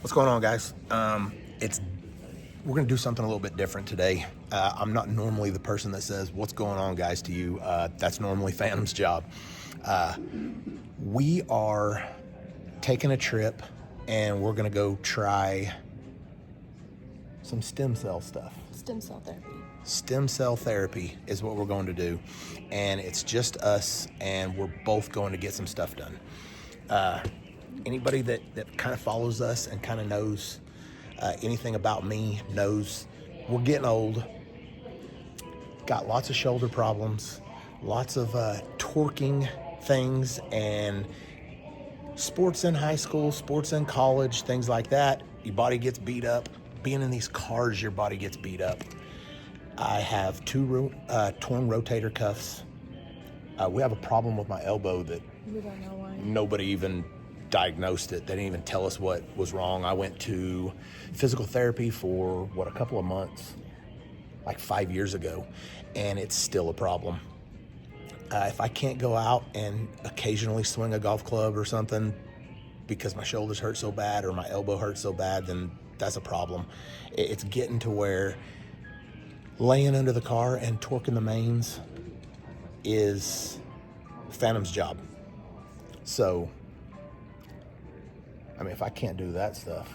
What's going on, guys? We're gonna do something a little bit different today. I'm not normally the person that says "What's going on, guys?" to you. That's normally Phantom's job. We are taking a trip, and we're gonna go try some stem cell stuff. Stem cell therapy. Stem cell therapy is what we're going to do, and it's just us, and we're both going to get some stuff done. Anybody that kind of follows us and kind of knows anything about me knows we're getting old, got lots of shoulder problems, lots of torquing things, and sports in high school, sports in college, things like that. Your body gets beat up. Being in these cars, your body gets beat up. I have two torn rotator cuffs. We have a problem with my elbow that We don't know why. nobody even diagnosed it. They didn't even tell us what was wrong. I went to physical therapy for, a couple of months, like 5 years ago, and it's still a problem. If I can't go out and occasionally swing a golf club or something because my shoulders hurt so bad or my elbow hurts so bad, then that's a problem. It's getting to where laying under the car and torquing the mains is Phantom's job. So, I mean, if I can't do that stuff,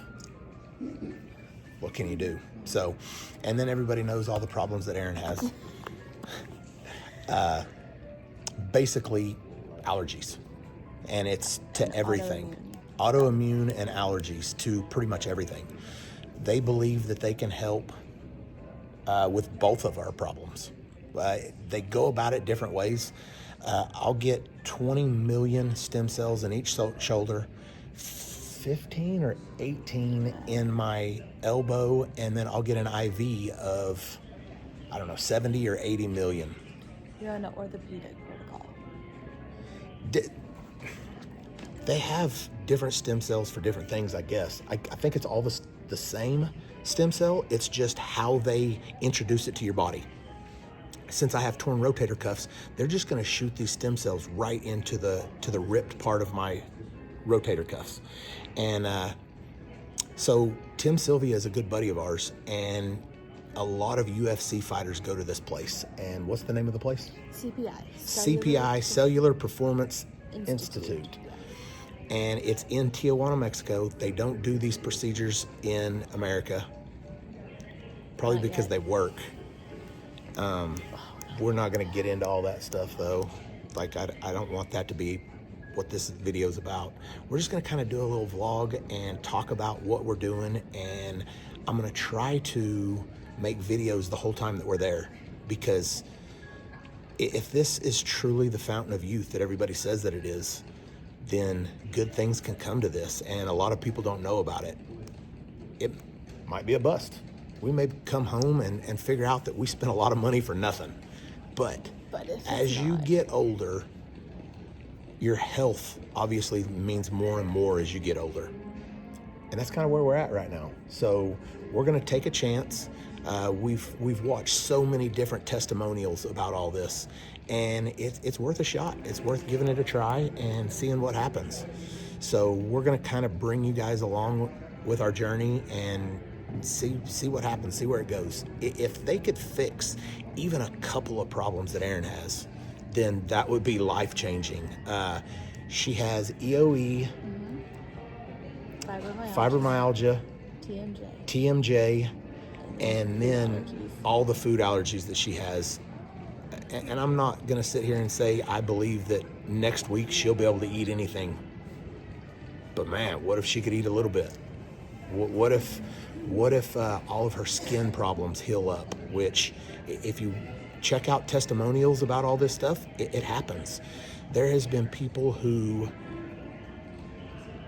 what can you do? So, and then everybody knows all the problems that Erin has. Basically, allergies. And it's to everything. Autoimmune and allergies to pretty much everything. They believe that they can help with both of our problems. They go about it different ways. I'll get 20 million stem cells in each shoulder, 15 or 18 in my elbow, and then I'll get an IV of, 70 or 80 million. You're on an orthopedic protocol. They have different stem cells for different things, I guess. I think it's all the same stem cell. It's just how they introduce it to your body. Since I have torn rotator cuffs, they're just going to shoot these stem cells right into the ripped part of my rotator cuffs. And so Tim Sylvia is a good buddy of ours, and a lot of UFC fighters go to this place. And what's the name of the place? CPI. Cellular Performance Institute. And it's in Tijuana, Mexico. They don't do these procedures in America, probably Not because yet. they work. We're not going to get into all that stuff, though. Like, I don't want that to be what this video is about. We're just going to kind of do a little vlog and talk about what we're doing, and I'm going to try to make videos the whole time that we're there, because if this is truly the fountain of youth that everybody says that it is, then good things can come to this, and a lot of people don't know about it. It might be a bust. We may come home and figure out that we spent a lot of money for nothing. But as you get older, your health obviously means more and more as you get older. And that's kind of where we're at right now. So we're going to take a chance. We've watched so many different testimonials about all this, and it's worth a shot. It's worth giving it a try and seeing what happens. So we're going to kind of bring you guys along with our journey and see what happens, see where it goes. If they could fix even a couple of problems that Erin has, then that would be life-changing. She has EOE, fibromyalgia, TMJ, and then all the food allergies that she has. And I'm not going to sit here and say I believe that next week she'll be able to eat anything. But man, what if she could eat a little bit? What if all of her skin problems heal up? Which, if you check out testimonials about all this stuff, it happens. There has been people who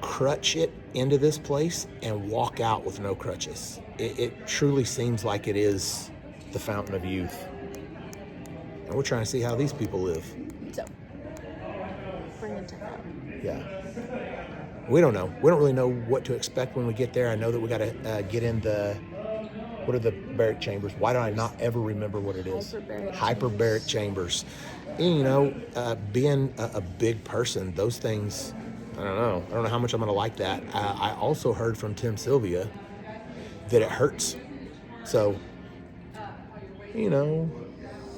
crutch it into this place and walk out with no crutches. It truly seems like it is the fountain of youth. And we're trying to see how these people live. So, bring it to her. Yeah. We don't know. We don't really know what to expect when we get there. I know that we got to get in what are the baric chambers? Why do I not ever remember what it is? Hyperbaric chambers. And, being a big person, those things I don't know. I don't know how much I'm going to like that. I also heard from Tim Sylvia that it hurts. So, you know,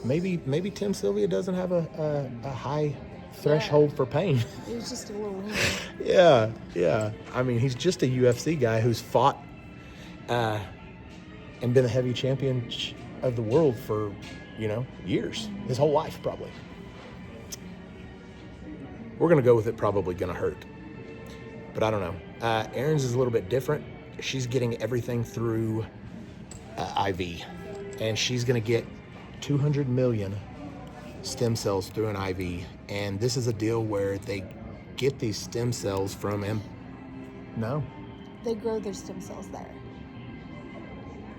maybe Tim Sylvia doesn't have a high threshold for pain. It was just a little weird. Yeah. I mean, he's just a UFC guy who's fought and been a heavy champion of the world for, years. His whole life, probably. We're going to go with it probably going to hurt. But I don't know. Erin's is a little bit different. She's getting everything through IV. And she's going to get 200 million stem cells through an IV. And this is a deal where they get these stem cells from No. They grow their stem cells there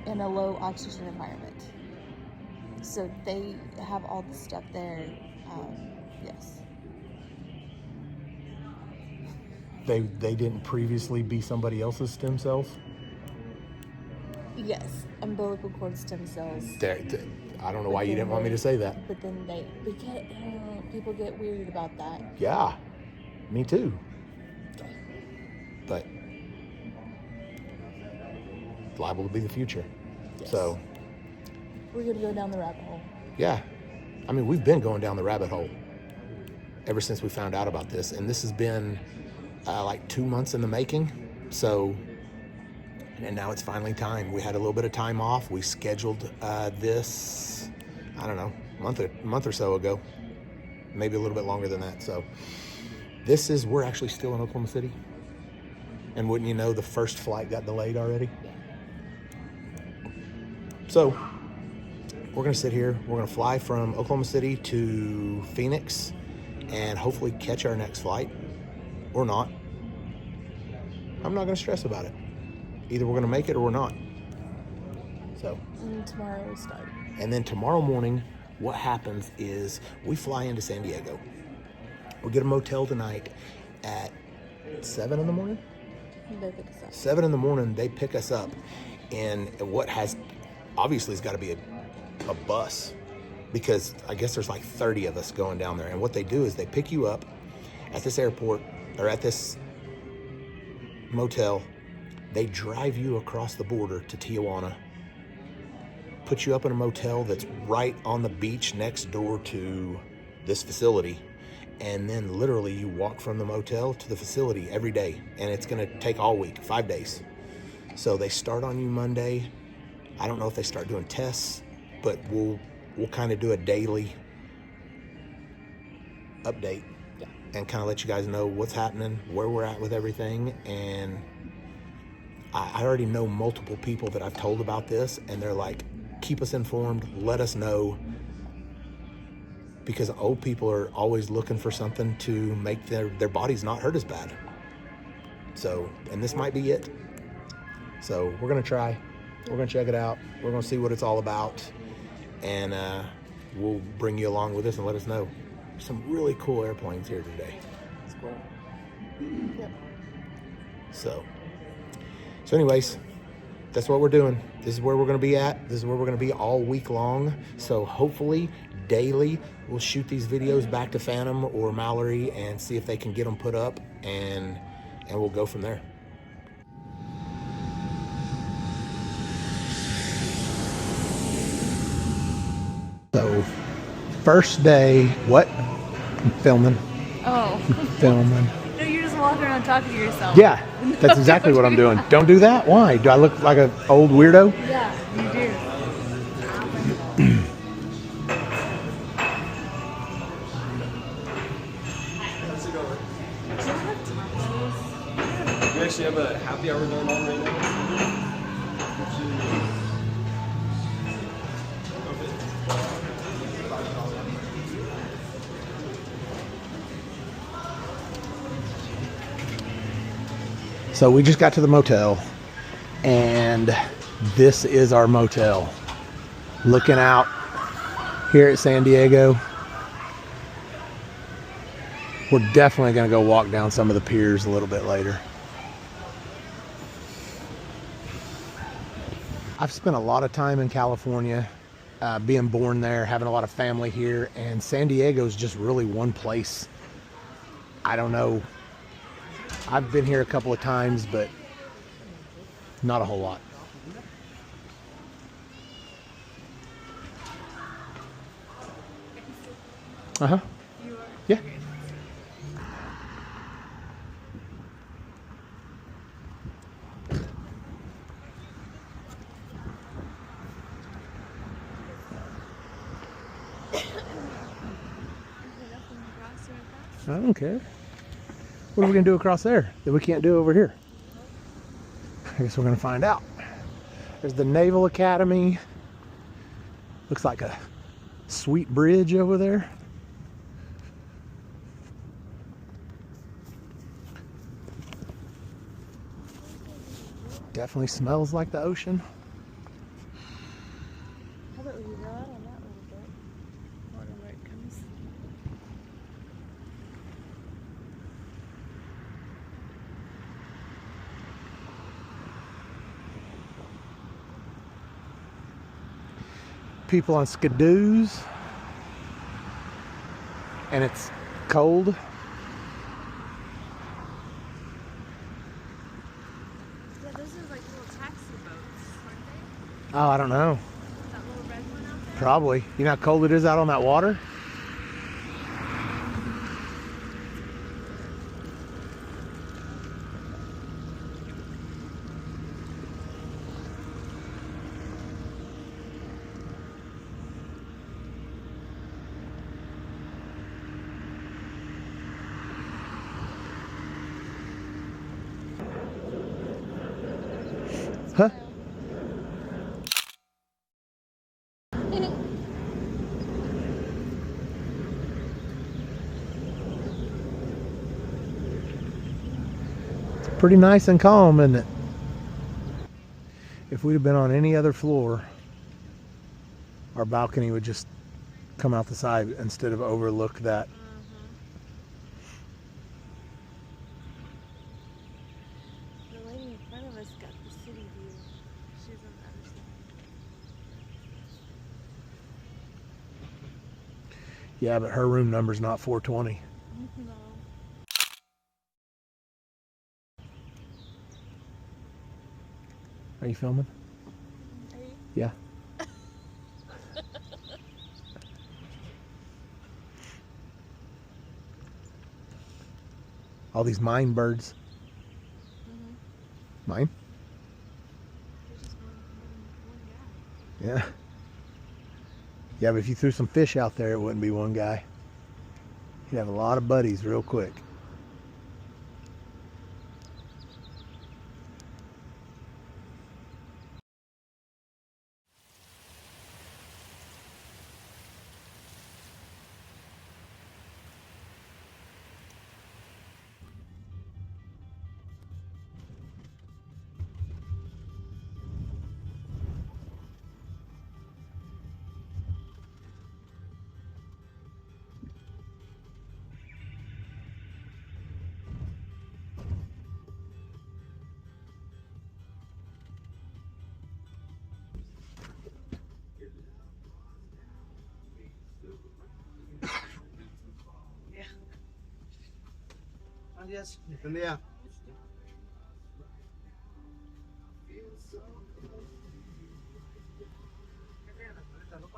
in a low oxygen environment. So they have all the stuff there. Yes. They didn't previously be somebody else's stem cells? Yes, umbilical cord stem cells. I don't know why you didn't want me to say that. But then people get weird about that. Yeah, me too. Okay. But it's liable to be the future. Yes. So we're going to go down the rabbit hole. Yeah. I mean, we've been going down the rabbit hole ever since we found out about this. And this has been like 2 months in the making. So, and now it's finally time. We had a little bit of time off. We scheduled this, I don't know, month or so ago. Maybe a little bit longer than that. So we're actually still in Oklahoma City. And wouldn't you know, the first flight got delayed already? So we're going to sit here. We're going to fly from Oklahoma City to Phoenix and hopefully catch our next flight or not. I'm not going to stress about it. Either we're going to make it or we're not. So. And tomorrow we start. And then tomorrow morning, what happens is we fly into San Diego. We'll get a motel tonight at 7 in the morning. They pick us up. 7 in the morning, they pick us up in what has obviously has got to be a bus, because I guess there's like 30 of us going down there. And what they do is they pick you up at this airport or at this motel. They drive you across the border to Tijuana, put you up in a motel that's right on the beach next door to this facility. And then literally you walk from the motel to the facility every day. And it's going to take all week, 5 days. So they start on you Monday. I don't know if they start doing tests, but we'll kind of do a daily update and kind of let you guys know what's happening, where we're at with everything. And I already know multiple people that I've told about this, and they're like, keep us informed, let us know. Because old people are always looking for something to make their bodies not hurt as bad. So, and this might be it. So we're going to try. We're going to check it out. We're going to see what it's all about. And we'll bring you along with us and let us know. Some really cool airplanes here today. It's cool. Yep. So anyways, that's what we're doing. This is where we're going to be at. This is where we're going to be all week long. So hopefully daily we'll shoot these videos back to Phantom or Mallory and see if they can get them put up, and we'll go from there. So first day, what? I'm filming. Oh. Filming. No, you're just walking around talking to yourself. Yeah, that's exactly what I'm doing. Don't do that. Why? Do I look like an old weirdo? Yeah, you do. We actually have a happy hour going on right now. So we just got to the motel, and this is our motel. Looking out here at San Diego. We're definitely going to go walk down some of the piers a little bit later. I've spent a lot of time in California, being born there, having a lot of family here, and San Diego is just really one place. I don't know I've been here a couple of times, but not a whole lot. Uh-huh. Yeah. I don't care. What are we gonna do across there that we can't do over here? I guess we're gonna find out. There's the Naval Academy. Looks like a sweet bridge over there. Definitely smells like the ocean. How about we go out on that little bit? I don't know where it comes. People on skidoos. And it's cold. Yeah, those are like little taxi boats, aren't Oh, I don't know. they? That little red one out there? Probably. You know how cold it is out on that water? Huh? It's pretty nice and calm, isn't it? If we'd have been on any other floor, our balcony would just come out the side instead of overlook that. The lady in front of us got the city view. She's on the other side. Yeah, but her room number's not 420. No. Are you filming? Are you? Yeah. All these mine birds. Mine? There's just one guy. Yeah. Yeah, but if you threw some fish out there, it wouldn't be one guy. You'd have a lot of buddies real quick. Yes, yeah.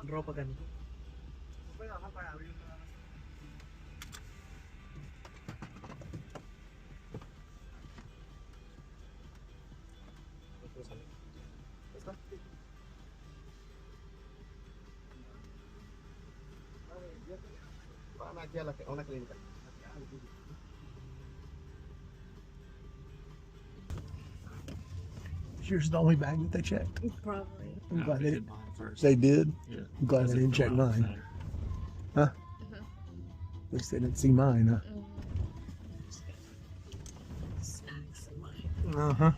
Ropa kan. Yours the only bag that they checked. Probably. I'm glad they did. They did? Yeah. I'm glad they didn't check mine. Huh? At least they didn't see mine, huh? Snacks and wine. Uh-huh.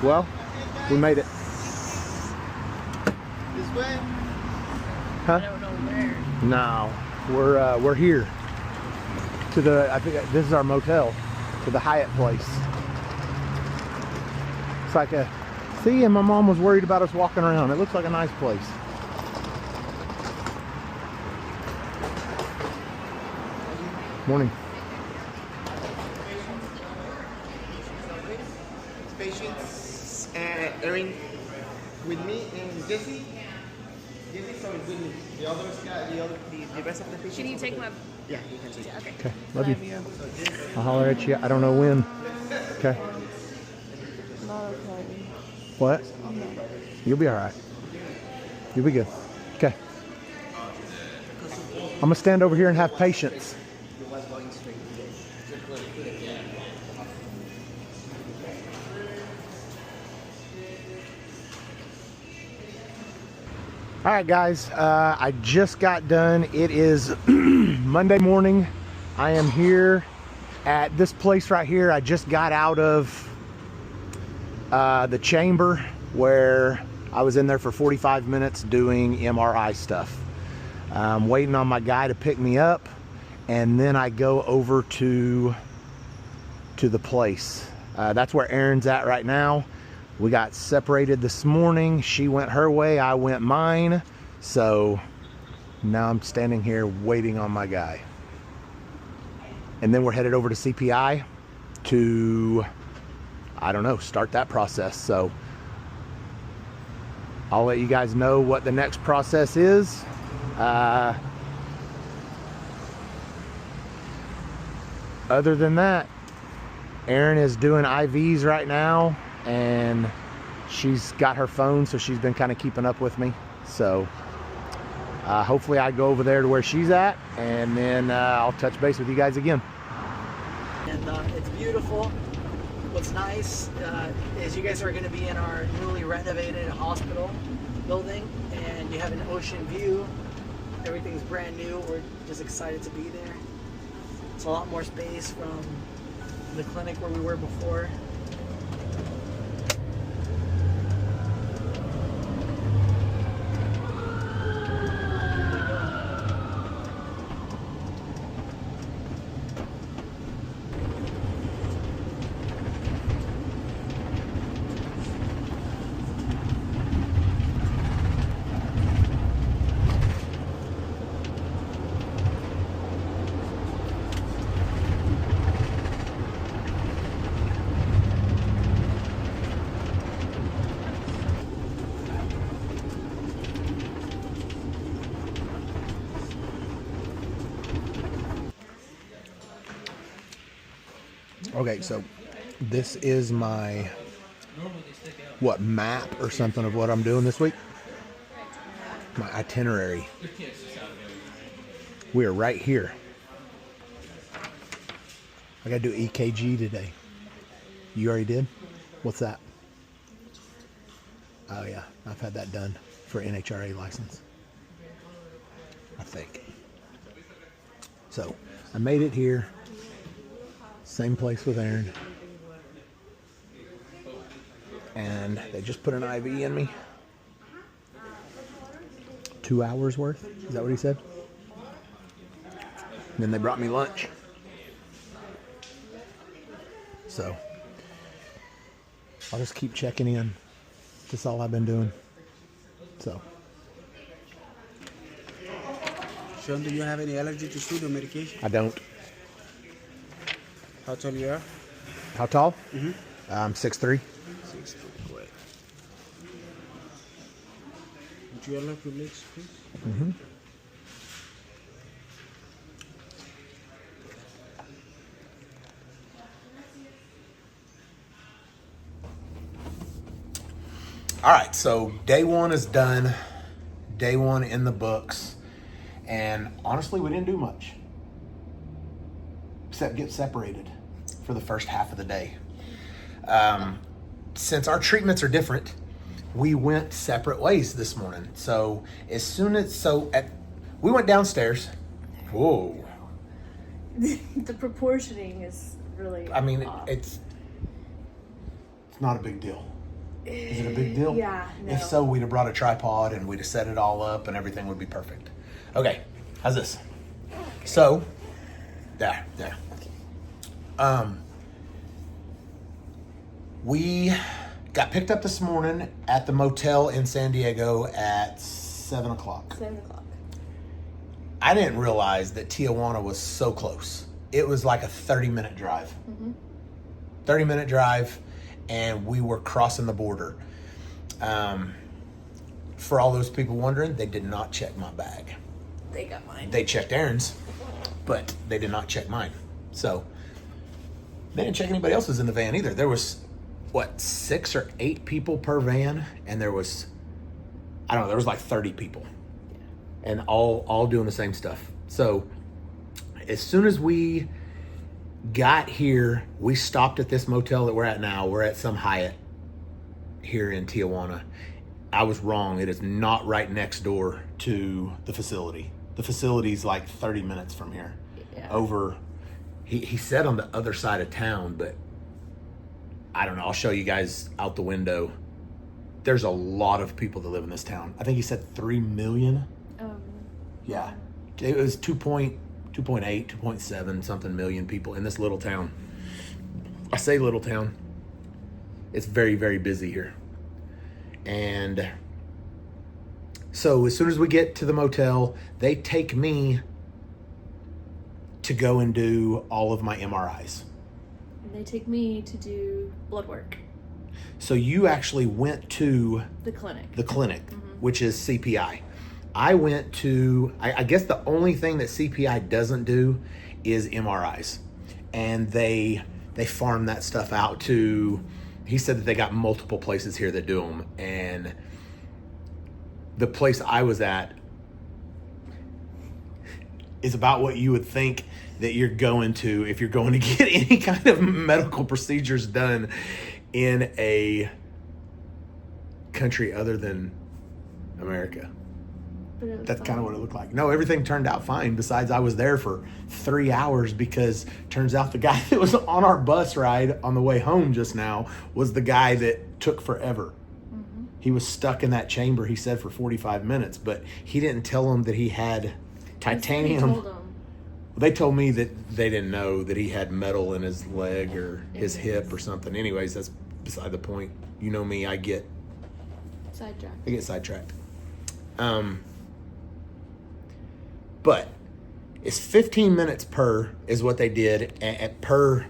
Well, we made it. This way? Huh? I don't know where. No, we're here to the. I think this is our motel, to the Hyatt place. It's like a. See, and my mom was worried about us walking around. It looks like a nice place. Morning. Patients, Erin with me and Jesse. Jesse, sorry, with me. The others, the rest of the patients. Can you take my? Yeah, you can take. Okay. Okay, love you. I'll holler at you. I don't know when. Okay. Not okay. What? You'll be all right. You'll be good. Okay. I'm gonna stand over here and have patience. All right, guys, I just got done. It is Monday morning. I am here at this place right here. I just got out of the chamber where I was in there for 45 minutes doing MRI stuff. I'm waiting on my guy to pick me up, and then I go over to the place. That's where Erin's at right now. We got separated this morning. She went her way, I went mine. So now I'm standing here waiting on my guy. And then we're headed over to CPI to, I don't know, start that process. So I'll let you guys know what the next process is. Other than that, Erin is doing IVs right now, and she's got her phone, so she's been kind of keeping up with me. So hopefully I go over there to where she's at, and then I'll touch base with you guys again. And it's beautiful. What's nice is you guys are going to be in our newly renovated hospital building, and you have an ocean view. Everything's brand new. We're just excited to be there. It's a lot more space from the clinic where we were before. Okay, so this is my map or something of what I'm doing this week. My itinerary. We are right here. I gotta do EKG today. You already did? What's that? Oh yeah, I've had that done for NHRA license, I think. So I made it here. Same place with Erin. And they just put an IV in me. 2 hours worth. Is that what he said? And then they brought me lunch. So I'll just keep checking in. That's all I've been doing. So. Shawn, do you have any allergy to food or medication? I don't. How tall you are? How tall? I'm 6'3". 6 foot. Great. Would you allow your legs, please? All right, so day one is done. Day one in the books. And honestly, we didn't do much except get separated for the first half of the day. Since our treatments are different, we went separate ways this morning. So we went downstairs. Whoa. The proportioning is really. I mean, off. it's not a big deal. Is it a big deal? Yeah, no. If so, we'd have brought a tripod and we'd have set it all up and everything would be perfect. Okay, how's this? So, there. We got picked up this morning at the motel in San Diego at 7 o'clock. 7 o'clock. I didn't realize that Tijuana was so close. It was like a 30-minute drive. 30-minute drive, and we were crossing the border. For all those people wondering, they did not check my bag. They got mine. They checked Erin's, but they did not check mine. So they didn't check anybody else's in the van either. There was, 6 or 8 people per van, and there was, I don't know, there was like 30 people, and all doing the same stuff. So as soon as we got here, we stopped at this motel that we're at now. We're at some Hyatt here in Tijuana. I was wrong. It is not right next door to the facility. The facility's like 30 minutes from here. Yeah. Over, he said on the other side of town, but I don't know. I'll show you guys out the window. There's a lot of people that live in this town. I think he said 3 million. Yeah. It was 2.8, 2.7 something million people in this little town. I say little town. It's very, very busy here. And so as soon as we get to the motel, they take me to go and do all of my MRIs. And they take me to do blood work. So you actually went to The clinic. which is CPI. I went to, I guess the only thing that CPI doesn't do is MRIs. And they farm that stuff out to, he said that they got multiple places here that do them. And the place I was at is about what you would think that you're going to if you're going to get any kind of medical procedures done in a country other than America. That's kind of what it looked like. No, everything turned out fine. Besides, I was there for 3 hours because turns out the guy that was on our bus ride on the way home just now was the guy that took forever. He was stuck in that chamber, he said, for 45 minutes, but he didn't tell him that he had titanium. They told me that they didn't know that he had metal in his leg or his hip or something. Anyways, that's beside the point. You know me, I get sidetracked. But it's 15 minutes per is what they did at per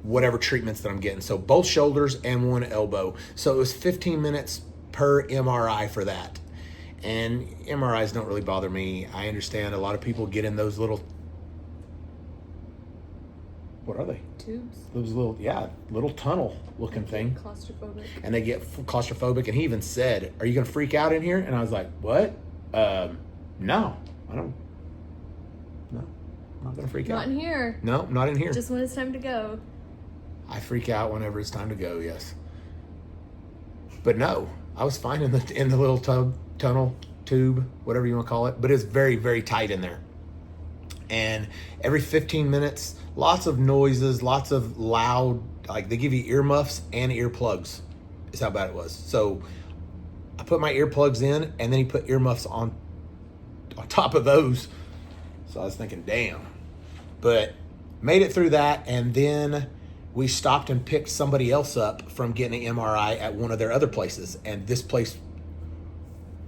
whatever treatments that I'm getting. So both shoulders and one elbow. So it was 15 minutes per MRI for that. And MRIs don't really bother me. I understand a lot of people get in those little, what are they? Tubes. Those little tunnel looking thing. Claustrophobic. And they get claustrophobic. And he even said, "Are you going to freak out in here?" And I was like, "What? No, I don't. No, I'm not going to freak out. Not in here. No, not in here. Just when it's time to go. I freak out whenever it's time to go, yes. But no, I was fine in the little tunnel, tube, whatever you want to call it. But it's very, very tight in there. And every 15 minutes, lots of noises, lots of loud, like they give you earmuffs and earplugs is how bad it was. So I put my earplugs in and then he put earmuffs on top of those. So I was thinking, damn. But made it through that, and then we stopped and picked somebody else up from getting an MRI at one of their other places. And this place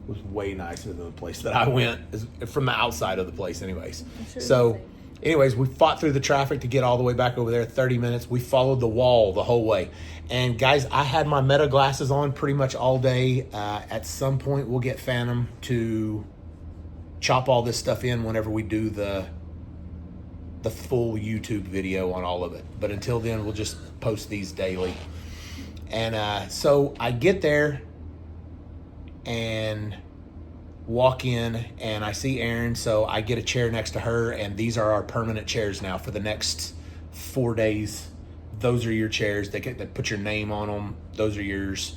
was way nicer than the place that I went, from the outside of the place anyways. So anyways, we fought through the traffic to get all the way back over there, 30 minutes. We followed the wall the whole way. And guys, I had my Meta glasses on pretty much all day. At some point, we'll get Phantom to chop all this stuff in whenever we do the full YouTube video on all of it. But until then, we'll just post these daily. And so I get there and walk in and I see Erin, so I get a chair next to her, and these are our permanent chairs now for the next 4 days. Those are your chairs. They put your name on them. Those are yours.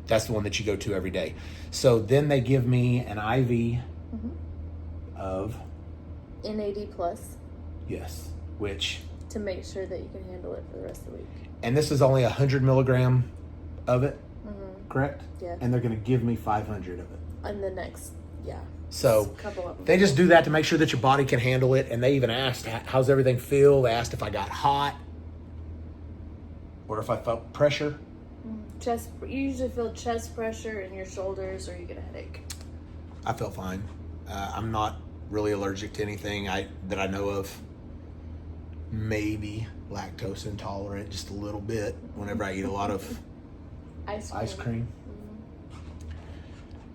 That's the one that you go to every day. So then they give me an IV of NAD plus. Yes, which To make sure that you can handle it for the rest of the week. And this is only 100 milligram of it. correct? Yeah. And they're going to give me 500 of it. And the next, yeah. So Couple of them. they just do that to make sure that your body can handle it. And they even asked, how's everything feel? They asked if I got hot or if I felt pressure. Chest. You usually feel chest pressure in your shoulders, or you get a headache. I felt fine. I'm not really allergic to anything that I know of. Maybe lactose intolerant, just a little bit whenever I eat a lot of ice cream.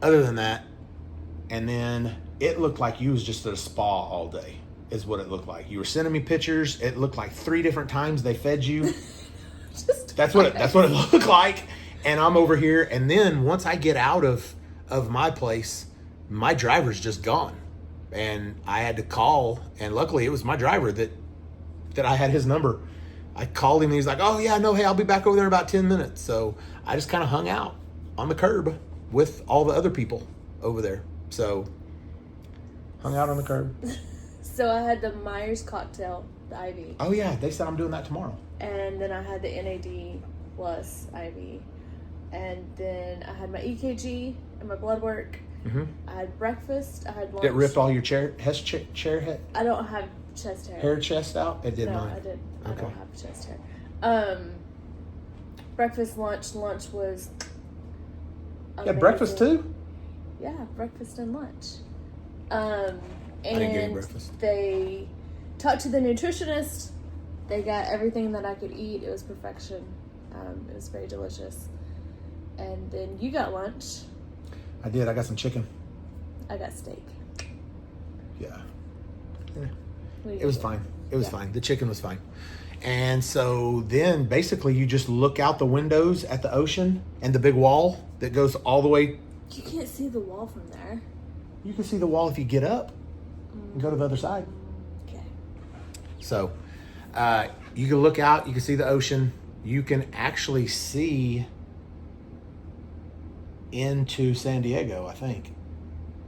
Other than that, and then it looked like you was just at a spa all day, is what it looked like. You were sending me pictures. It looked like 3 different times they fed you. That's what it looked like. And I'm over here, and then once I get out of my place, my driver's just gone. And I had to call, and luckily it was my driver that I had his number. I called him and he's like, oh yeah, no, hey, I'll be back over there in about 10 minutes. So I just kind of hung out on the curb with all the other people over there. So hung out on the curb. So I had the Myers cocktail, the IV. Oh yeah, they said I'm doing that tomorrow. And then I had the NAD plus IV. And then I had my EKG and my blood work. Mm-hmm. I had breakfast. I had lunch. Did it rip all your chair head? I don't have chest hair. Hair chest out? It did No, mine. I didn't. I Okay. don't have chest hair. Breakfast, lunch. Lunch was Yeah, breakfast amazing. too? Yeah, breakfast and lunch. didn't get any And breakfast. they talked to the nutritionist. They got everything that I could eat. It was perfection. It was very delicious. And then you got lunch. I did. I got some chicken. I got steak. Yeah. What do you It was get? fine. It was Yeah. fine. The chicken was fine. And so then basically you just look out the windows at the ocean and the big wall that goes all the way. You can't see the wall from there. You can see the wall if you get up and go to the other side. Okay. So you can look out, you can see the ocean. You can actually see into San Diego, I think,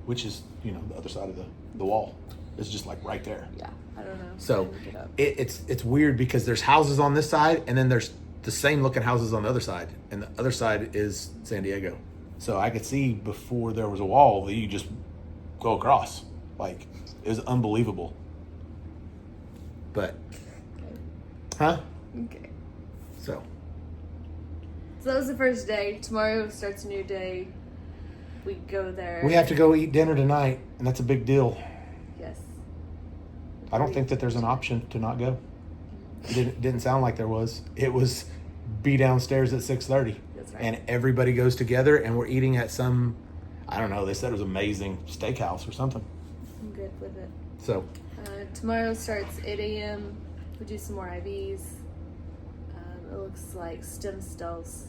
which is, the other side of the wall. It's just like right there. Yeah, I don't know. So I didn't get up. it's weird because there's houses on this side and then there's the same looking houses on the other side, and the other side is San Diego. So I could see before there was a wall that you just go across. Like, it was unbelievable. But, huh? Okay. So So that was the first day. Tomorrow starts a new day. We go there. we have to go eat dinner tonight, and that's a big deal. Yes. I don't think that there's an option to not go. It didn't sound like there was. It was be downstairs at 6:30. That's right. And everybody goes together, and we're eating at some, I don't know, they said it was amazing steakhouse or something. I'm good with it. So Tomorrow starts 8 a.m. We do some more IVs. It looks like stem cells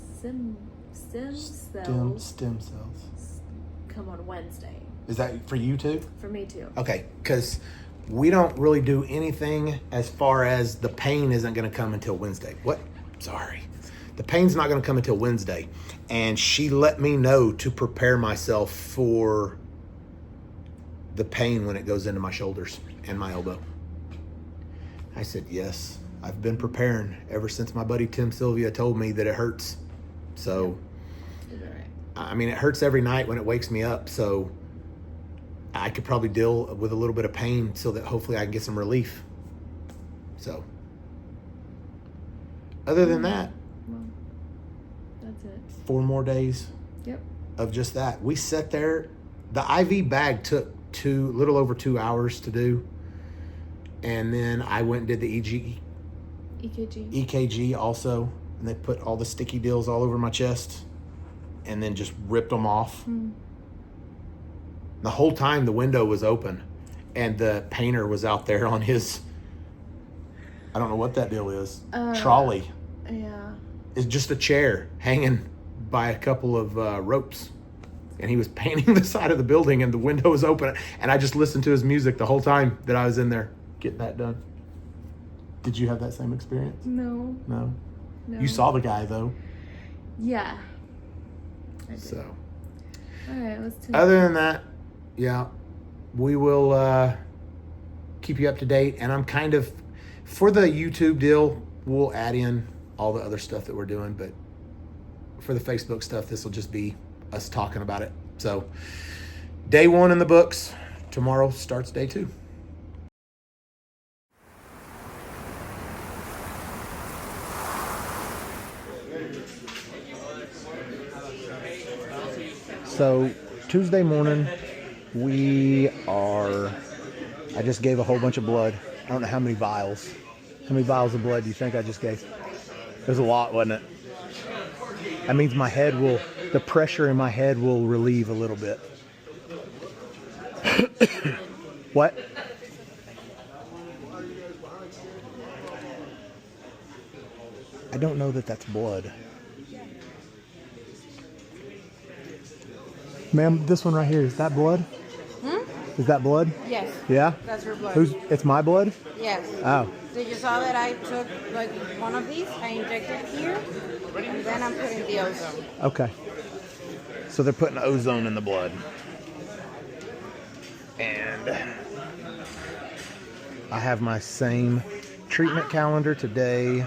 stem cells. come on Wednesday. Is that for you too? For me too. Okay, because we don't really do anything as far as the pain isn't going to come until Wednesday. What? Sorry. The pain's not going to come until Wednesday. And she let me know to prepare myself for the pain when it goes into my shoulders and my elbow. I said, yes, I've been preparing ever since my buddy Tim Sylvia told me that it hurts. So, Is that right? I mean, it hurts every night when it wakes me up. So I could probably deal with a little bit of pain so that hopefully I can get some relief. So, other than that, Well, that's it. 4 more days Yep. of just that. We sat there. The IV bag took little over 2 hours to do. And then I went and did the EKG also. And they put all the sticky deals all over my chest and then just ripped them off. The whole time the window was open and the painter was out there on his, I don't know what that deal is, trolley. Yeah. It's just a chair hanging by a couple of ropes. And he was painting the side of the building and the window was open. And I just listened to his music the whole time that I was in there getting that done. Did you have that same experience? No. No? No. You saw the guy though. Yeah. I did. So All right. Let's do other than that, yeah, we will keep you up to date. And I'm kind of, for the YouTube deal, we'll add in all the other stuff that we're doing. But for the Facebook stuff, this will just be us talking about it. So day 1 in the books. Tomorrow starts day 2. So Tuesday morning, I just gave a whole bunch of blood. I don't know how many vials. How many vials of blood do you think I just gave? It was a lot, wasn't it? That means the pressure in my head will relieve a little bit. What? I don't know that that's blood. Ma'am, this one right here, is that blood? Is that blood? Yes. Yeah? That's your blood. It's my blood? Yes. Oh. Did you saw that I took like one of these? I injected here, and then I'm putting the ozone. Okay. So they're putting ozone in the blood. And I have my same treatment calendar today.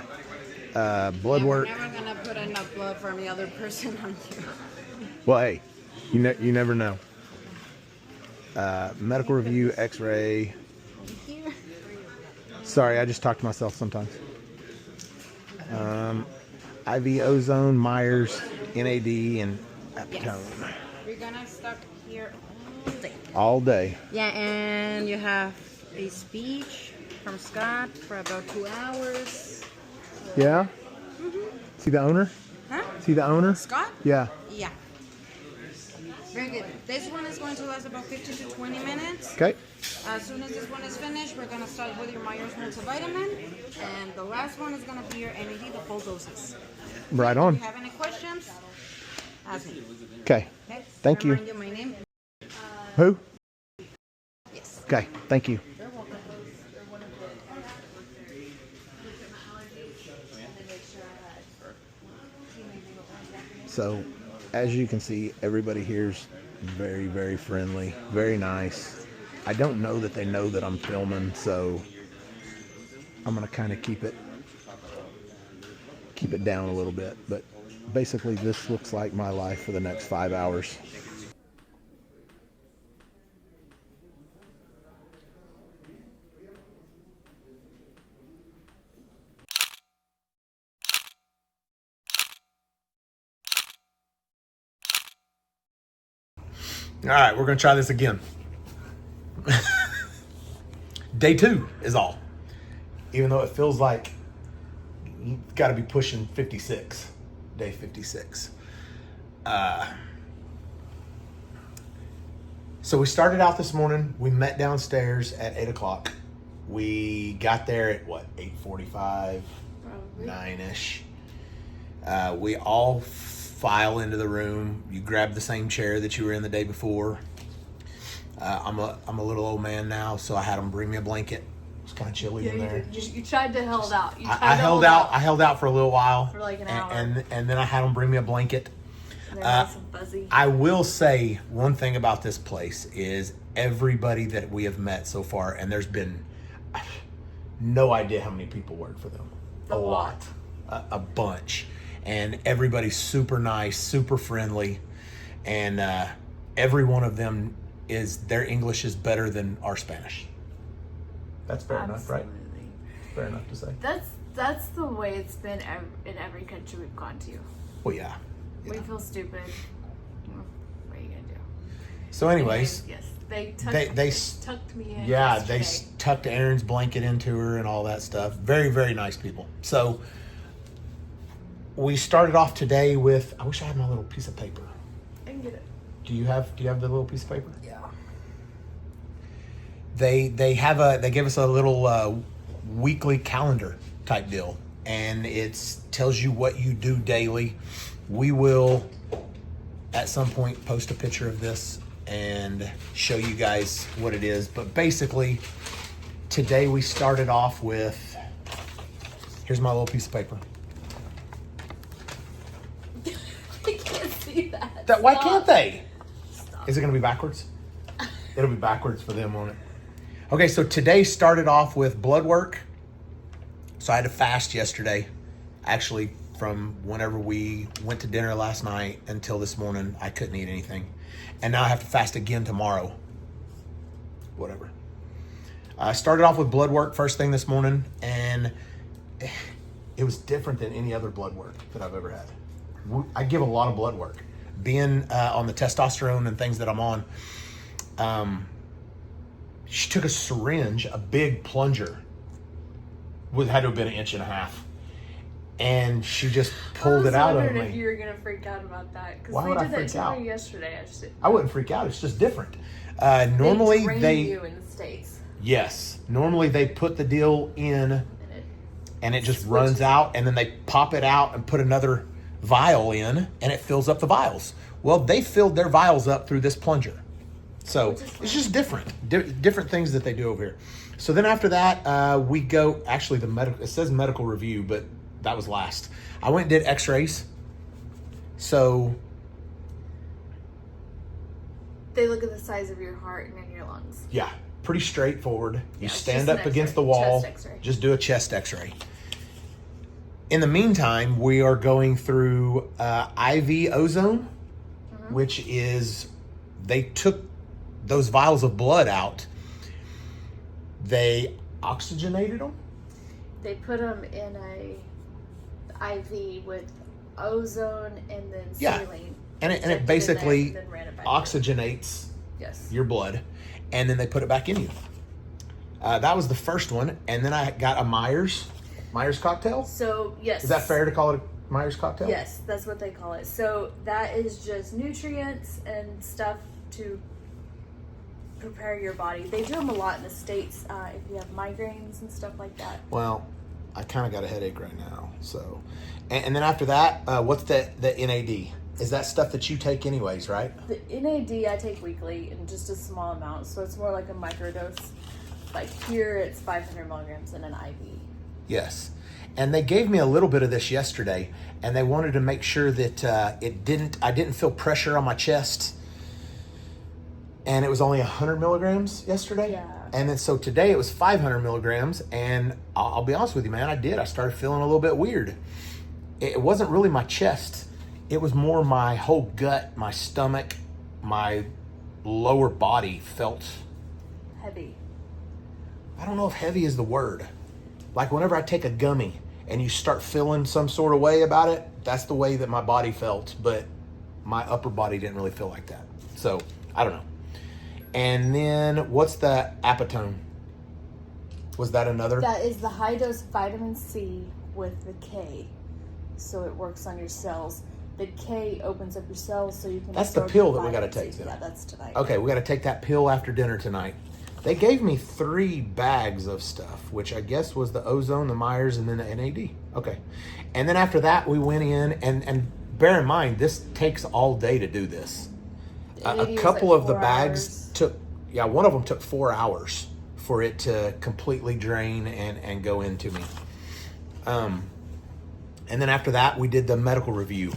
Blood work. We're never gonna put enough blood from the other person on you. Well, hey, you never know. Medical review, X-ray. Here. Sorry, I just talk to myself sometimes. IV ozone, Myers, NAD, and Aptone. We're gonna stop here all day. All day. Yeah, and you have a speech from Scott for about 2 hours. Yeah? See the owner? Huh? See the owner? Scott? Yeah. Yeah. Very good. This one is going to last about 15 to 20 minutes. Okay. As soon as this one is finished, we're going to start with your Myers multivitamin. And the last one is going to be your NAD, the full doses. Right If on. you have any questions, ask me. Okay. Okay? Thank you. Remind you my name. Who? Yes. Okay. Thank you. So, as you can see, everybody here's very, very friendly, very nice. I don't know that they know that I'm filming, so I'm gonna kind of keep it down a little bit. But basically, this looks like my life for the next 5 hours. All right, we're going to try this again. Day 2 is all. Even though it feels like you've got to be pushing 56. Day 56. So we started out this morning. We met downstairs at 8 o'clock. We got there at, 8:45? 9-ish. We all file into the room. You grab the same chair that you were in the day before. I'm a little old man now, so I had them bring me a blanket. It's kind of chilly in there. You tried to hold out. I held out. I held out for a little while. For like an hour. And then I had them bring me a blanket. They're nice and fuzzy. I will say one thing about this place is everybody that we have met so far, and there's been no idea how many people work for them. A lot. A bunch. And everybody's super nice, super friendly. And every one of them their English is better than our Spanish. That's fair enough, right? Fair enough to say. That's the way it's been in every country we've gone to. Well, yeah. We feel stupid. What are you gonna do? So anyways, Yes, they tucked me in. yeah, they yesterday. tucked Erin's blanket into her and all that stuff. Very, very nice people. So we started off today with, I wish I had my little piece of paper. I can get it. Do you have the little piece of paper? Yeah. They give us a little weekly calendar type deal, and it tells you what you do daily. We will at some point post a picture of this and show you guys what it is. But basically, today we started off with, here's my little piece of paper. I can't see that. Why can't they? Is it going to be backwards? It'll be backwards for them, won't it? Okay, so today started off with blood work. So I had to fast yesterday. Actually from whenever we went to dinner last night until this morning. I couldn't eat anything. And now I have to fast again tomorrow. Whatever. I started off with blood work first thing this morning, and it was different than any other blood work that I've ever had. I give a lot of blood work. Being on the testosterone and things that I'm on, she took a syringe, a big plunger, had to have been 1.5 inches, and she just pulled it out of me. I was wondering if you were gonna freak out about that, because Why would I they did freak that to out? me yesterday. I wouldn't freak out. It's just different. Normally drain they you in the States, yes. Normally they put the deal in, and it just runs out, and then they pop it out and put another vial in, and it fills up the vials. Well, they filled their vials up through this plunger. So it's just different things that they do over here. So then after that, we go, actually it says medical review, but that was last. I went and did x-rays. So they look at the size of your heart and in your lungs. yeah, pretty straightforward. You Yeah, it's stand just up an against the X-ray, wall, chest X-ray. just do a chest x-ray. In the meantime, we are going through IV ozone, which is, they took those vials of blood out. They oxygenated them. They put them in a IV with ozone and then Yeah. saline. And Injected it in basically there and then ran it back in. oxygenates Yes. your blood, and then they put it back in you. That was the first one, and then I got a Myers cocktail. So yes. Is that fair to call it a Myers cocktail? Yes, that's what they call it. So that is just nutrients and stuff to prepare your body. They do them a lot in the States if you have migraines and stuff like that. Well, I kind of got a headache right now. So, and then after that, what's the NAD? Is that stuff that you take anyways, right? The NAD I take weekly in just a small amount, so it's more like a microdose. Like here, it's 500 milligrams in an IV. Yes. And they gave me a little bit of this yesterday, and they wanted to make sure that I didn't feel pressure on my chest. And it was only 100 milligrams yesterday. Yeah. And then so today it was 500 milligrams, and I'll be honest with you, man, I started feeling a little bit weird. It wasn't really my chest. It was more my whole gut, my stomach, my lower body felt Heavy. I don't know if heavy is the word. Like whenever I take a gummy and you start feeling some sort of way about it, that's the way that my body felt, but my upper body didn't really feel like that. So, I don't know. And then what's the Apatone? Was that another? That is the high dose vitamin C with the K. So it works on your cells. The K opens up your cells so you can That's the absorb pill the that we gotta vitamin take C. then. Yeah, that's tonight. Okay, we got to take that pill after dinner tonight. They gave me 3 bags of stuff, which I guess was the ozone, the Myers, and then the NAD. Okay. And then after that, we went in, and bear in mind, this takes all day to do this. NAD A was couple like of the 4 bags hours. took, one of them took 4 hours for it to completely drain and go into me. And then after that, we did the medical review.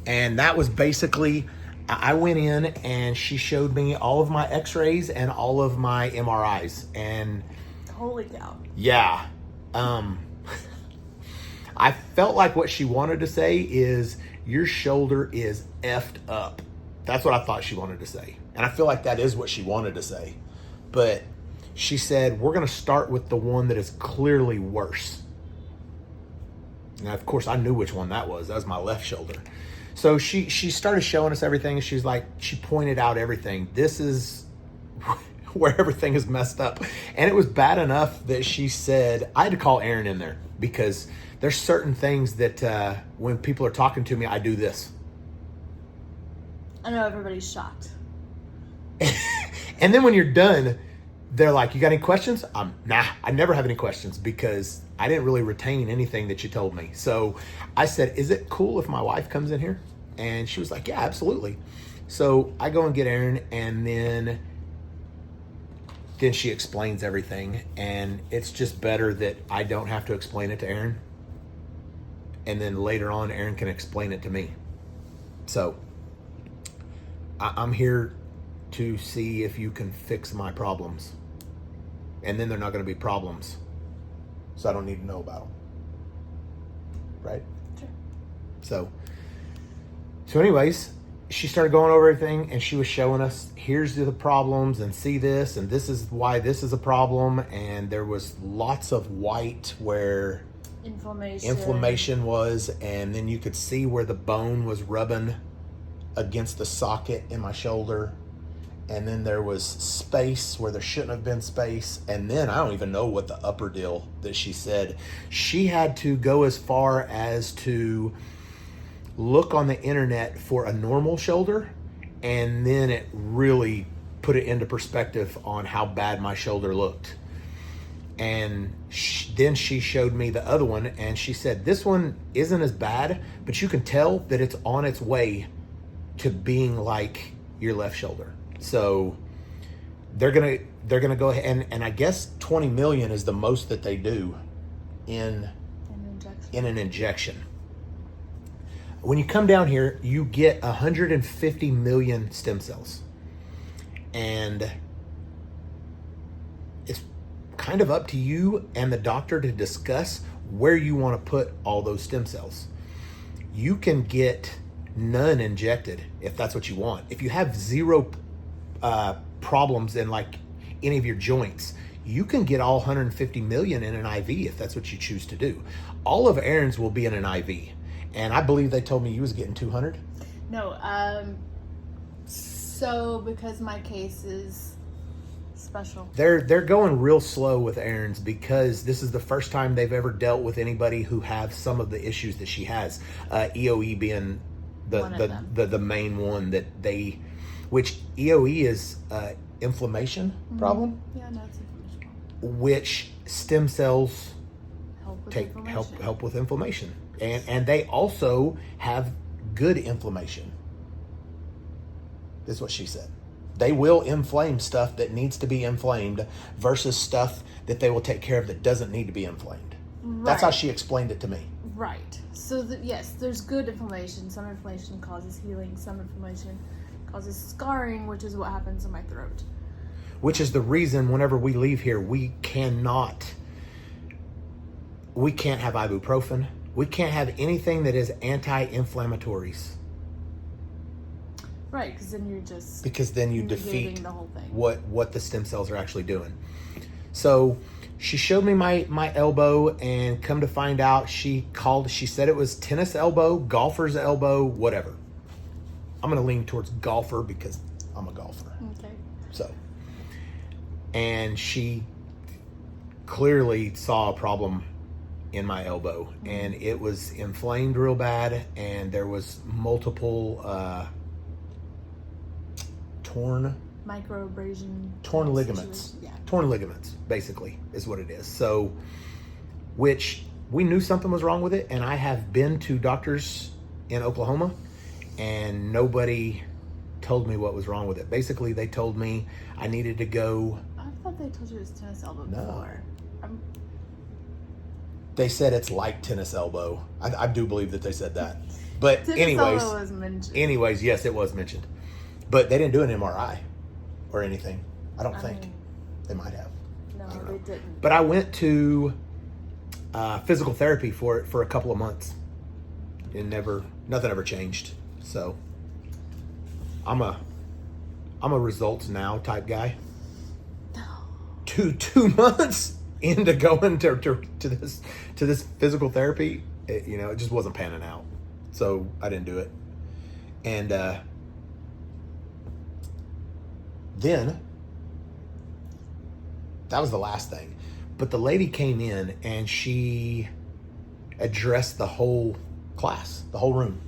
And that was basically, I went in and she showed me all of my x-rays and all of my MRIs. And Holy cow. yeah, I felt like what she wanted to say is, your shoulder is effed up. That's what I thought she wanted to say. And I feel like that is what she wanted to say. But she said, we're going to start with the one that is clearly worse. Now, of course, I knew which one that was. That was my left shoulder. So she started showing us everything. And she's like, she pointed out everything. This is where everything is messed up. And it was bad enough that she said, I had to call Erin in there, because there's certain things that when people are talking to me, I do this. I know everybody's shocked. And then when you're done, they're like, you got any questions? Nah, I never have any questions, because I didn't really retain anything that you told me. So I said, is it cool if my wife comes in here? And she was like, yeah, absolutely. So I go and get Erin, and then she explains everything. And it's just better that I don't have to explain it to Erin. And then later on, Erin can explain it to me. So I'm here to see if you can fix my problems. And then they're not going to be problems. So I don't need to know about them. Right? Sure. So anyways, she started going over everything, and she was showing us, here's the problems, and see this, and this is why this is a problem. And there was lots of white where inflammation was, and then you could see where the bone was rubbing against the socket in my shoulder. And then there was space where there shouldn't have been space. And then I don't even know what the upper deal that she said. She had to go as far as to look on the internet for a normal shoulder, and then it really put it into perspective on how bad my shoulder looked. And then she showed me the other one, and she said, this one isn't as bad, but you can tell that it's on its way to being like your left shoulder. So they're gonna go ahead, and I guess 20 million is the most that they do in an injection. When you come down here, you get 150 million stem cells. And it's kind of up to you and the doctor to discuss where you want to put all those stem cells. You can get none injected if that's what you want. If you have zero problems in like any of your joints, you can get all 150 million in an IV if that's what you choose to do. All of Erin's will be in an IV. And I believe they told me you was getting 200. No, so because my case is special. They're going real slow with Erin's because this is the first time they've ever dealt with anybody who have some of the issues that she has. EOE being the main one that they, which EOE is inflammation problem. Yeah, no, it's inflammation problem. Which stem cells help with inflammation. And they also have good inflammation. That's what she said. They will inflame stuff that needs to be inflamed versus stuff that they will take care of that doesn't need to be inflamed. Right. That's how she explained it to me. Right. So, yes, there's good inflammation. Some inflammation causes healing. Some inflammation causes scarring, which is what happens in my throat. Which is the reason whenever we leave here, we can't have ibuprofen. We can't have anything that is anti-inflammatories. Right, because then you defeat the whole thing. What the stem cells are actually doing. So she showed me my elbow, and come to find out, she said it was tennis elbow, golfer's elbow, whatever. I'm going to lean towards golfer because I'm a golfer. Okay. So, and she clearly saw a problem in my elbow, and it was inflamed real bad, and there was multiple torn ligaments. Yeah. Torn ligaments, basically, is what it is. So, which we knew something was wrong with it, and I have been to doctors in Oklahoma, and nobody told me what was wrong with it. Basically, they told me I needed to go. I thought they told you it was tennis elbow before. They said it's like tennis elbow. I do believe that they said that. But tennis elbow was mentioned. Anyways, yes, it was mentioned. But they didn't do an MRI or anything. I don't think. They might have. No, they didn't. But I went to physical therapy for it for a couple of months. And nothing ever changed. So I'm a results now type guy. No. 2 months into going to this physical therapy, it just wasn't panning out, so I didn't do it. And then that was the last thing. But the lady came in and she addressed the whole class, the whole room,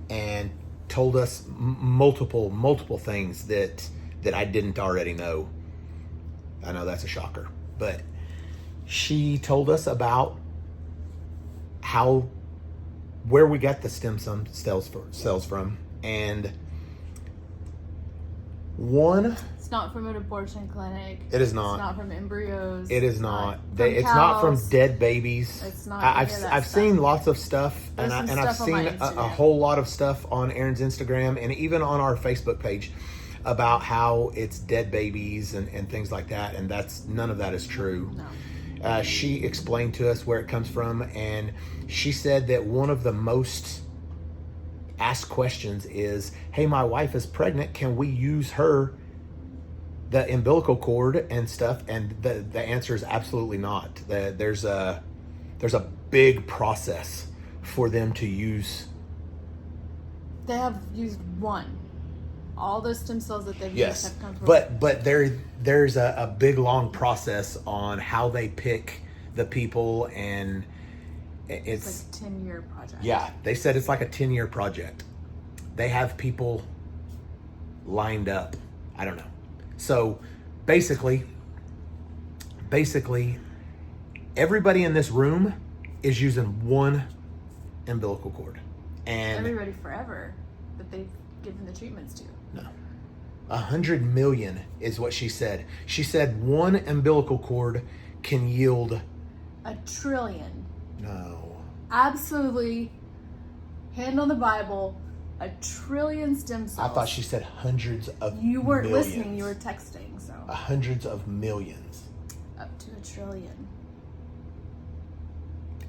and told us multiple things that I didn't already know. I know that's a shocker, but she told us about where we got the stem cells from, and one. It's not from an abortion clinic. It is not. It's not from embryos. It is not. It's not from dead babies. It's not. I've seen lots of stuff, and I've seen a whole lot of stuff on Erin's Instagram and even on our Facebook page about how it's dead babies and things like that, and none of that is true. No. She explained to us where it comes from, and she said that one of the most ask questions is, hey, my wife is pregnant. Can we use the umbilical cord and stuff? And the answer is absolutely not. There's a big process for them to use. They have used one. All those stem cells that they've Yes, used have come from. but there's a big long process on how they pick the people, and it's like a 10-year project. yeah, they said it's like a 10-year project. They have people lined up. I don't know. So basically, everybody in this room is using one umbilical cord. And Everybody forever that they've given the treatments to. no. 100 million is what she said. She said one umbilical cord can yield. 1 trillion. No. Absolutely. Hand on the Bible. 1 trillion stem cells. I thought she said hundreds of You weren't millions. listening. You were texting. So Hundreds of millions. up to 1 trillion.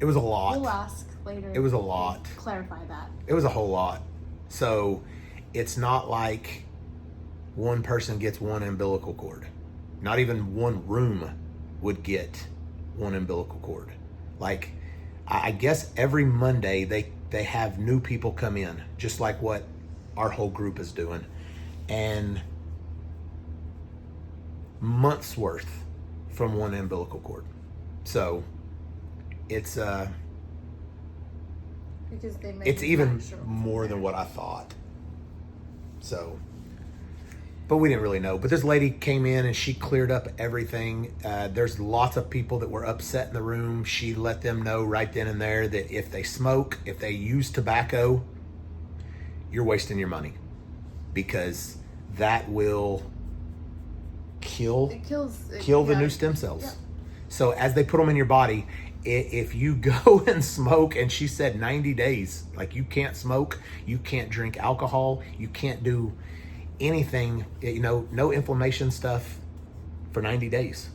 It was a lot. We'll ask later. It was a lot. Clarify that. It was a whole lot. So it's not like one person gets one umbilical cord. Not even one room would get one umbilical cord. Like, I guess every Monday they have new people come in, just like what our whole group is doing. And months worth from one umbilical cord. So it's Because they it's even manufacture more than what I thought. So, but we didn't really know. But this lady came in and she cleared up everything. There's lots of people that were upset in the room. She let them know right then and there that if they smoke, if they use tobacco, you're wasting your money, because that will kill It kills. the yeah. new stem cells. Yeah. So as they put them in your body, if you go and smoke, and she said 90 days, like you can't smoke, you can't drink alcohol, you can't do anything, no inflammation stuff for 90 days.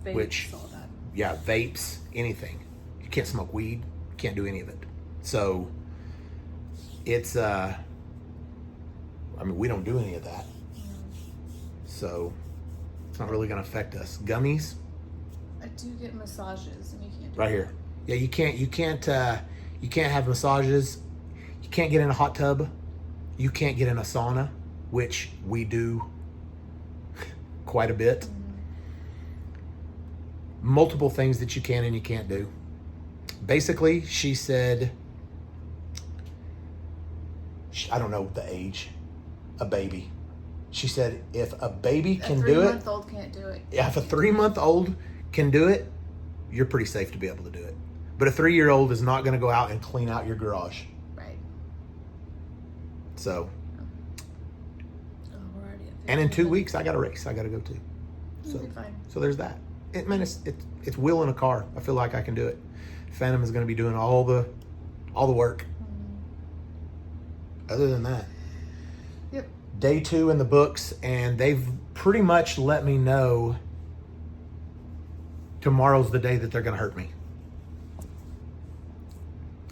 Vapes, Which, all that. yeah, vapes, anything. You can't smoke weed, you can't do any of it. So it's, we don't do any of that. So it's not really going to affect us. Gummies, I do get massages, and you can't do right here. Yeah, you can't have massages. You can't get in a hot tub. You can't get in a sauna, which we do quite a bit. Mm-hmm. Multiple things that you can and you can't do. Basically, she said, I don't know the age, a baby. She said if a baby can do it, A 3-month-old can't do it. yeah, if a 3-month-old can do it, you're pretty safe to be able to do it. But a 3-year-old is not going to go out and clean out your garage. Right. So, Oh, we're already at and in 2 15 weeks, I got a race I got to go to. You'll So, be fine. so there's that. It's wheel in a car. I feel like I can do it. Phantom is going to be doing all the work. Other than that, Yep. day 2 in the books, and they've pretty much let me know tomorrow's the day that they're going to hurt me.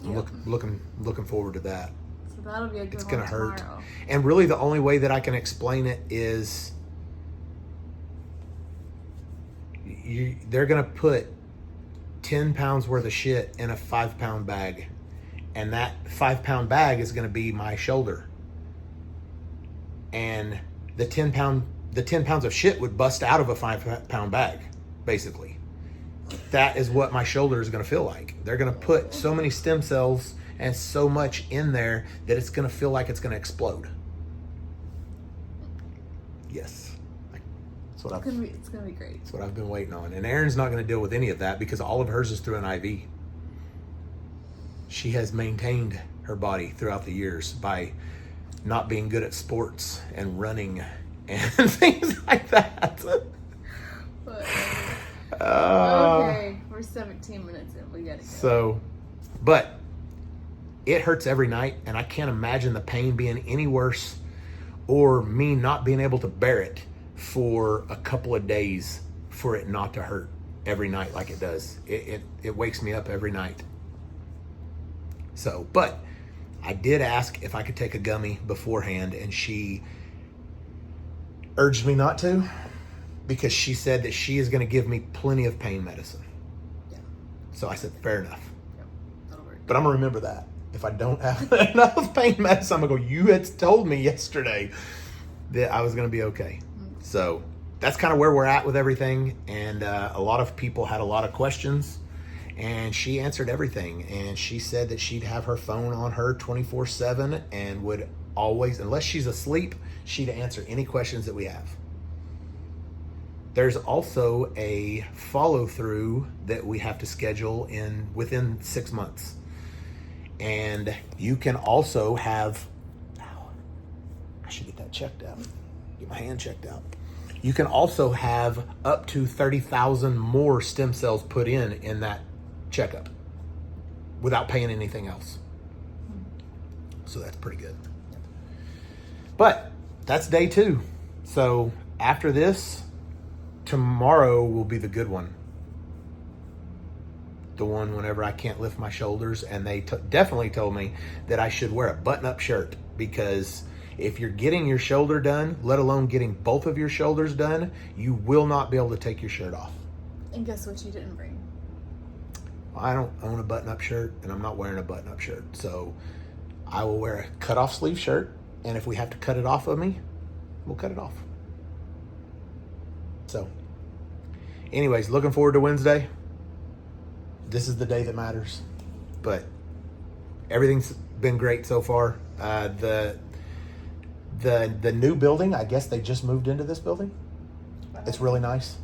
I'm Yep. looking forward to that. So that'll be a good It's one going to hurt. tomorrow. And really the only way that I can explain it is they're going to put 10 pounds worth of shit in a 5-pound bag. And that 5-pound bag is going to be my shoulder. And the 10 pounds of shit would bust out of a 5-pound bag, basically. That is what my shoulder is going to feel like. They're going to put so many stem cells and so much in there that it's going to feel like it's going to explode. Yes. That's what It's gonna be great. That's what I've been waiting on. And Erin's not going to deal with any of that because all of hers is through an IV. She has maintained her body throughout the years by not being good at sports and running and things like that. But, Uh, okay, we're 17 minutes in. We gotta go. So, but it hurts every night, and I can't imagine the pain being any worse or me not being able to bear it for a couple of days for it not to hurt every night like it does. It wakes me up every night. So, but I did ask if I could take a gummy beforehand, and she urged me not to because she said that she is going to give me plenty of pain medicine. Yeah. So I said, fair enough. Yep. That'll work. But I'm going to remember that. If I don't have enough pain medicine, I'm going to go, you had told me yesterday that I was going to be okay. Mm-hmm. So that's kind of where we're at with everything. And a lot of people had a lot of questions. And she answered everything. And she said that she'd have her phone on her 24/7 and would always, unless she's asleep, she'd answer any questions that we have. There's also a follow-through that we have to schedule within 6 months. And you can also have, I should get that checked out, get my hand checked out. You can also have up to 30,000 more stem cells put in that checkup without paying anything else. So that's pretty good. But that's day 2. So after this, tomorrow will be the good one. The one whenever I can't lift my shoulders, and they definitely told me that I should wear a button-up shirt, because if you're getting your shoulder done, let alone getting both of your shoulders done, you will not be able to take your shirt off. And guess what you didn't bring? I don't own a button-up shirt, and I'm not wearing a button-up shirt. So I will wear a cut-off sleeve shirt, and if we have to cut it off of me, we'll cut it off. So anyways, looking forward to Wednesday. This is the day that matters. But everything's been great so far. The new building, I guess they just moved into this building. It's really nice.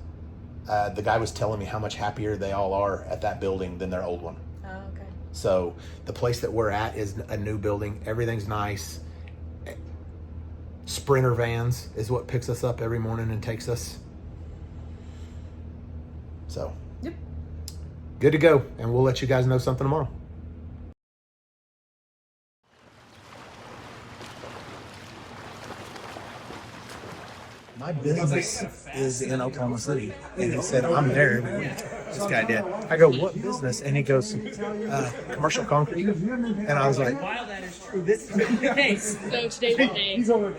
The guy was telling me how much happier they all are at that building than their old one. Oh, okay. So the place that we're at is a new building. Everything's nice. Sprinter vans is what picks us up every morning and takes us. So, yep. Good to go. And we'll let you guys know something tomorrow. My business is in Oklahoma City. And he said, I'm there every week. This guy did. I go, what business? And he goes, commercial concrete. And I was like, While that is true, this is thanks. So today's the day. He's over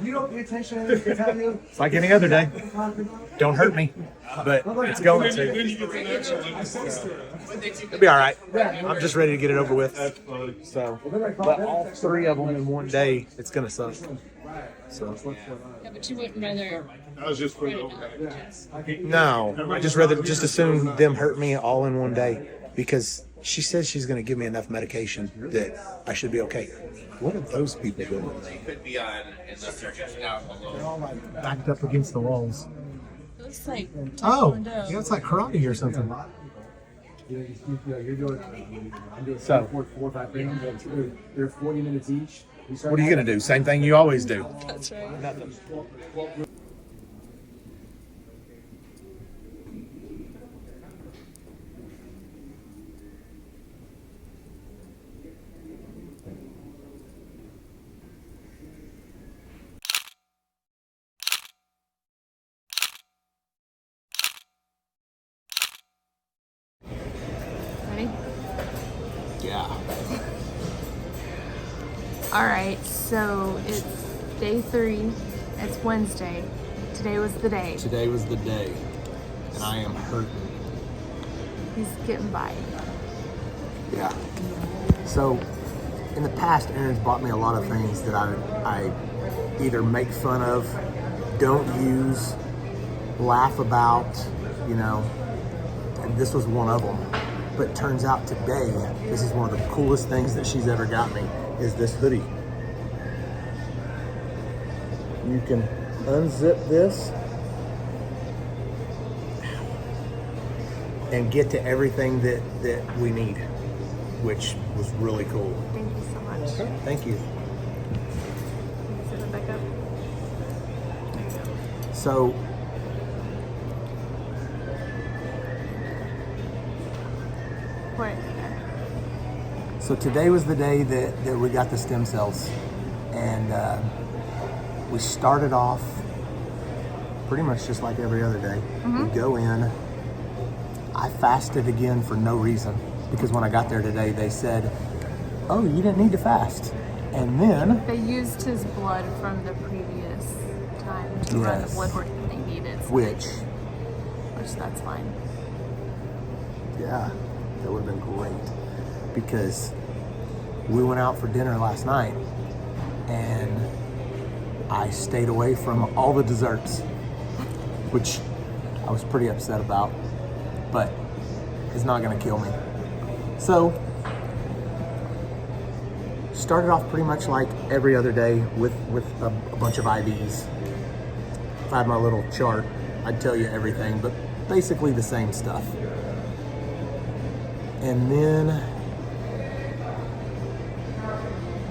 You don't pay attention to the it's like any other day. Don't hurt me. But it's going to. It'll be all right. I'm just ready to get it over with. So, but all 3 of them in one day, it's going to suck. So. Yeah, but you wouldn't rather. No, I just rather just assume them hurt me all in one day, because she says she's going to give me enough medication that I should be okay. What are those people doing? Could be on unless they're just out alone. They're all like backed up against the walls. It looks like Oh, Taekwondo. yeah, it's like karate or something. So, 4 or 5 rounds. They're 40 minutes each. what are you going to do? Same thing you always do. That's right. Nothing. Ready? Yeah. All right, so it's day 3. It's Wednesday. Today was the day. Today was the day, and I am hurting. He's getting by. Yeah. So, in the past, Erin's bought me a lot of things that I either make fun of, don't use, laugh about, you know, and this was one of them. But it turns out today, this is one of the coolest things that she's ever got me, is this hoodie. You can unzip this and get to everything that we need, which was really cool. Thank you so much. Thank you. Sit it back up. So, Right. so today was the day that we got the stem cells, and we started off pretty much just like every other day. We go in. I fasted again for no reason. because when I got there today, they said, oh, you didn't need to fast. And then They used his blood from the previous time to run the Yes. blood work that they needed. which, That's fine. yeah, that would have been great, because we went out for dinner last night and I stayed away from all the desserts, which I was pretty upset about, but it's not gonna kill me. So, started off pretty much like every other day with a bunch of IVs. If I had my little chart, I'd tell you everything, but basically the same stuff. And then,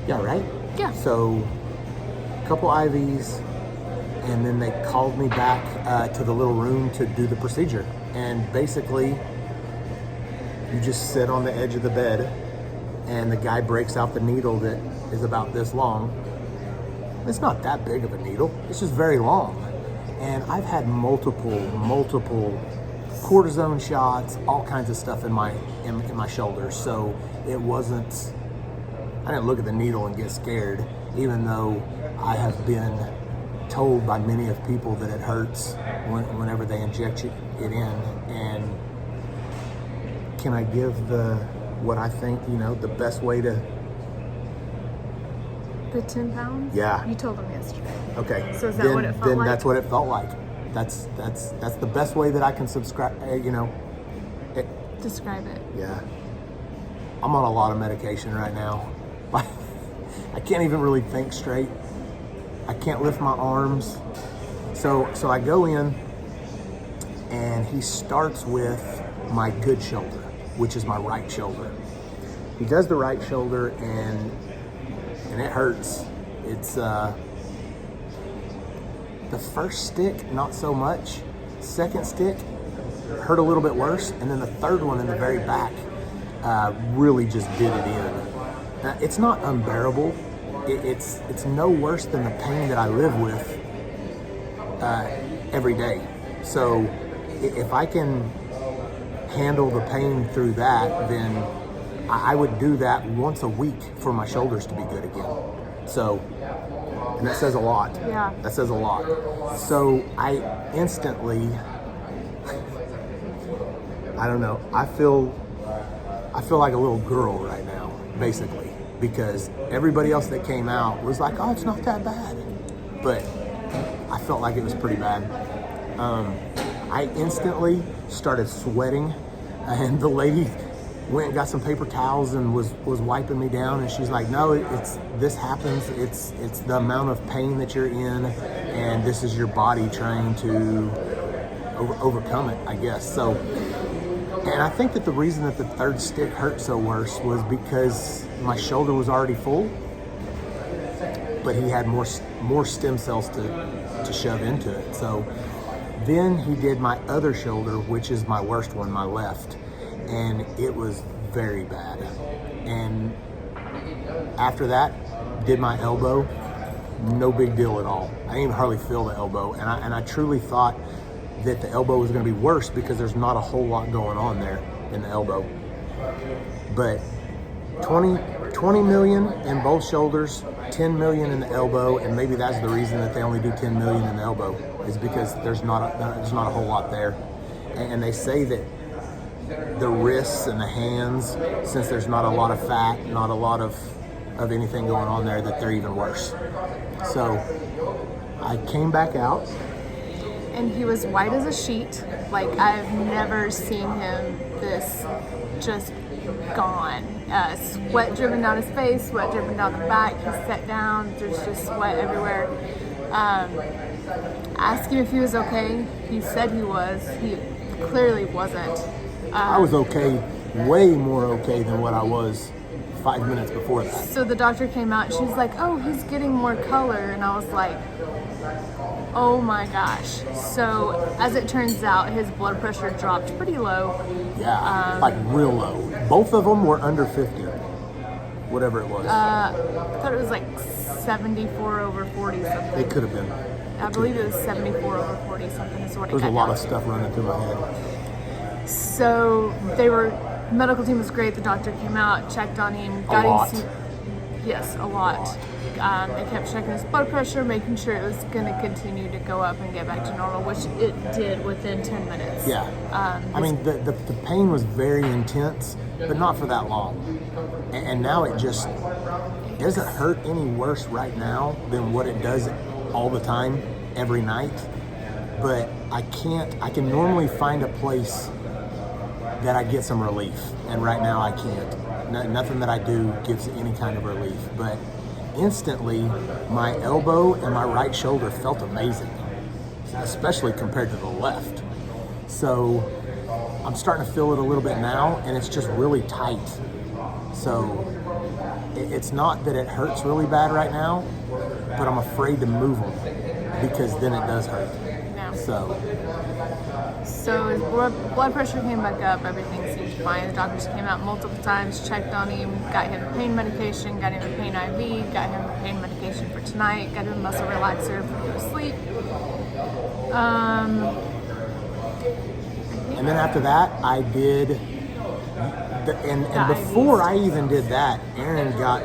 yeah, right? Yeah. So, a couple IVs, and then they called me back to the little room to do the procedure. And basically, you just sit on the edge of the bed, and the guy breaks out the needle that is about this long. It's not that big of a needle, it's just very long. And I've had multiple cortisone shots, all kinds of stuff in my shoulders. So it wasn't, I didn't look at the needle and get scared, even though I have been told by many of people that it hurts whenever they inject it in. And can I give what I think, the best way to... The 10 pounds? Yeah. You told them yesterday. Okay. So is that what it felt like? That's what it felt like. That's the best way that I can subscribe, Describe it. Yeah. I'm on a lot of medication right now. I can't even really think straight. I can't lift my arms. So I go in, and he starts with my good shoulder, which is my right shoulder. He does the right shoulder, and it hurts. It's the first stick, not so much. Second stick hurt a little bit worse, and then the third one in the very back really just did it in. Now, it's not unbearable. It's no worse than the pain that I live with every day. So if I can handle the pain through that, then I would do that once a week for my shoulders to be good again. So, and that says a lot. Yeah. That says a lot. So I instantly, I don't know, I feel like a little girl right now, basically, because everybody else that came out was like, oh, it's not that bad. But I felt like it was pretty bad. I instantly started sweating, and the lady went and got some paper towels and was wiping me down, and she's like, no, this happens, it's the amount of pain that you're in, and this is your body trying to overcome it, I guess. So, and I think that the reason that the third stick hurt so worse was because my shoulder was already full, but he had more stem cells to shove into it. So then he did my other shoulder, which is my worst one, my left, and it was very bad. And after that, did my elbow, no big deal at all. I didn't even hardly feel the elbow, and I truly thought that the elbow was going to be worse because there's not a whole lot going on there in the elbow. But 20 million in both shoulders, 10 million in the elbow, and maybe that's the reason that they only do 10 million in the elbow, is because there's not a whole lot there. And they say that the wrists and the hands, since there's not a lot of fat, not a lot of anything going on there, that they're even worse. So I came back out. And he was white as a sheet. Like, I've never seen him this just gone. Sweat dripping down his face, sweat dripping down the back. He sat down, there's just sweat everywhere. Asked him if he was okay. He said he was. He clearly wasn't. I was okay, way more okay than what I was 5 minutes before that. So the doctor came out and she's like, oh, he's getting more color. And I was like, oh my gosh. So as it turns out, his blood pressure dropped pretty low. Yeah, like real low. Both of them were under 50, whatever it was. I thought it was like 74 over 40 something. It could have been. I believe it was 74 over 40 something is what it There's a got lot down of stuff running through my head. So they were medical team was great. The doctor came out, checked on him, A lot. Yes, a lot. They kept checking his blood pressure, making sure it was going to continue to go up and get back to normal, which it did within 10 minutes. Yeah. I mean, the pain was very intense, but not for that long. And now it doesn't hurt any worse right now than what it does all the time, every night. But I can normally find a place that I get some relief. And right now I can't. Nothing that I do gives any kind of relief. But instantly, my elbow and my right shoulder felt amazing, especially compared to the left. So I'm starting to feel it a little bit now, and it's just really tight. So it's not that it hurts really bad right now, but I'm afraid to move them because then it does hurt. Yeah. So his blood pressure came back up, everything seemed fine. The doctors came out multiple times, checked on him, got him pain medication, got him a pain IV, got him a pain medication for tonight, got him a muscle relaxer for him to sleep. And then after that, I did, and before I even did that, Erin got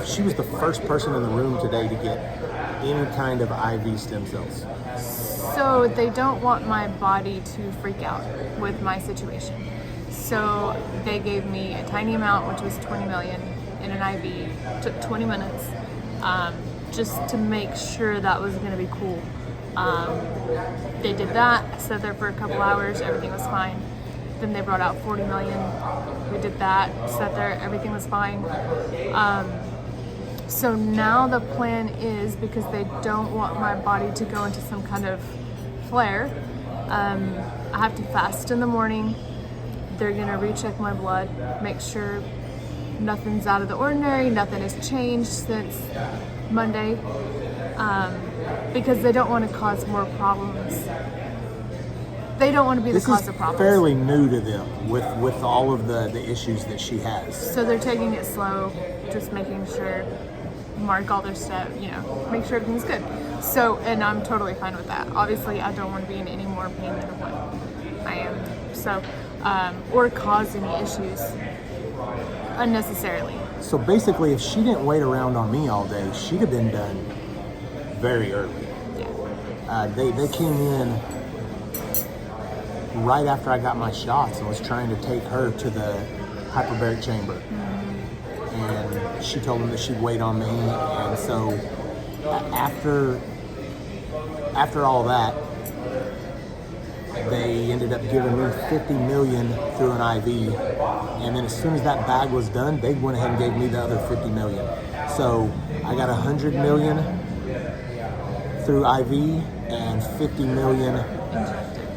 she was the first person in the room today to get any kind of IV stem cells. So they don't want my body to freak out with my situation. So they gave me a tiny amount, which was 20 million in an IV. Took 20 minutes just to make sure that was going to be cool. They did that, sat there for a couple hours, everything was fine. Then they brought out 40 million. We did that, sat there, everything was fine. So now the plan is, because they don't want my body to go into some kind of flare, I have to fast in the morning. They're gonna recheck my blood, make sure nothing's out of the ordinary, nothing has changed since Monday, because they don't want to cause more problems. They don't want to be the cause of problems. This is fairly new to them with all of the issues that she has. So they're taking it slow, just making sure, mark all their steps, make sure everything's good. So, and I'm totally fine with that. Obviously, I don't want to be in any more pain than what I am. So, or cause any issues unnecessarily. So basically, if she didn't wait around on me all day, she'd have been done very early. Yeah. They came in right after I got my shots and was trying to take her to the hyperbaric chamber. Mm-hmm. And she told them that she'd wait on me. And so after all that, they ended up giving me 50 million through an IV. And then as soon as that bag was done, they went ahead and gave me the other 50 million. So I got 100 million through IV and 50 million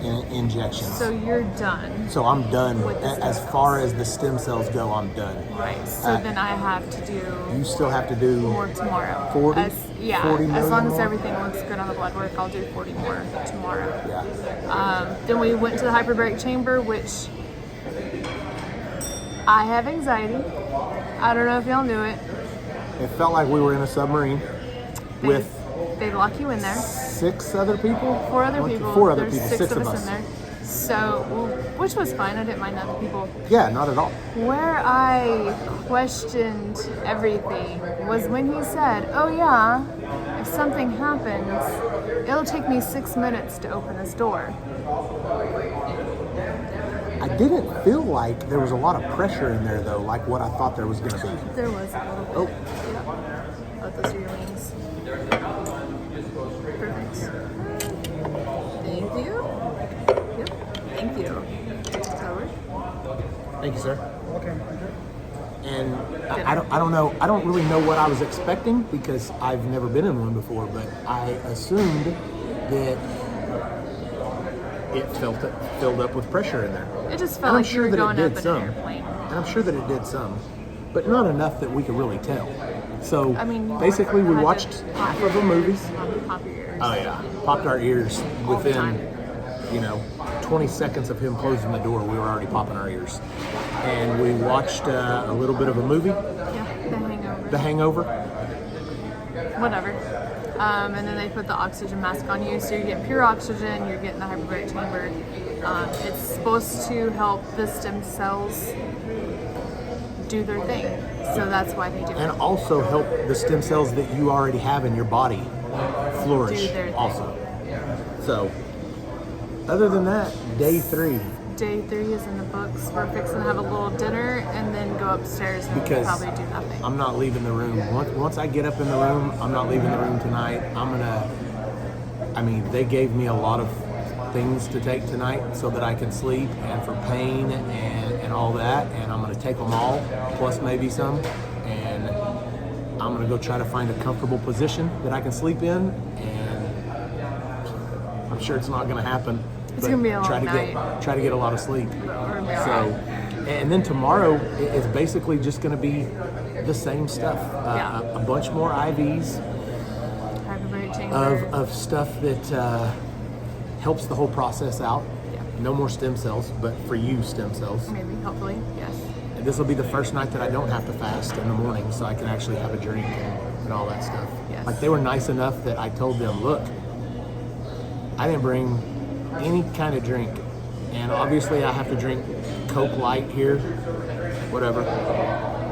in injections. So you're done. So I'm done. As far as the stem cells go, I'm done. Right. So then I have to do. You still have to do more tomorrow. 40. 40 as long as more? everything looks good on the blood work, I'll do 40 more tomorrow. Yeah. Then we went to the hyperbaric chamber, which I have anxiety. I don't know if y'all knew it. It felt like we were in a submarine with. They lock you in there. 6 other people? 4 other people. 4 other There's people. 6 6 of us in there. So, which was fine. I didn't mind other people. Yeah, not at all. Where I questioned everything was when he said, "Oh yeah, if something happens, it'll take me 6 minutes to open this door." I didn't feel like there was a lot of pressure in there though, like what I thought there was going to be. There was a little bit. Oh, those are your wings. Perfect. Thank you. Yep. Thank you. Howard. Thank you, sir. Okay. And I don't know. I don't really know what I was expecting because I've never been in one before. But I assumed that it filled up with pressure in there. It just felt like you were going up in an airplane. And I'm sure that it did some, but not enough that we could really tell. So I mean, basically, we watched half of the movies. Pop your ears. Oh yeah, popped our ears within 20 seconds of him closing the door. We were already popping our ears, and we watched a little bit of a movie. Yeah, The Hangover. The Hangover. Whatever. and then they put the oxygen mask on you, so you get pure oxygen, you're getting the hyperbaric chamber. It's supposed to help the stem cells do their thing, so that's why they do And it. also help the stem cells that you already have in your body flourish Do their thing. also. So, other than that, day 3. Day 3 is in the books. We're fixing to have a little dinner and then go upstairs and Because probably do nothing. I'm not leaving the room. Once I get up in the room, I'm not leaving the room tonight. They gave me a lot of things to take tonight so that I can sleep, and for pain and all that, and I'm gonna take them all, plus maybe some, and I'm gonna go try to find a comfortable position that I can sleep in, and I'm sure it's not gonna happen. It's gonna be a long night. Try to get a lot of sleep. So, and then tomorrow is basically just gonna be the same stuff. A bunch more IVs Hyperbaric chamber. of stuff that helps the whole process out. Yeah. No more stem cells, but for you, stem cells. Maybe, hopefully, yes. And this will be the first night that I don't have to fast in the morning, so I can actually have a drink and all that stuff. Yes. Like, they were nice enough that I told them, look, I didn't bring any kind of drink, and obviously I have to drink Coke Light here, whatever,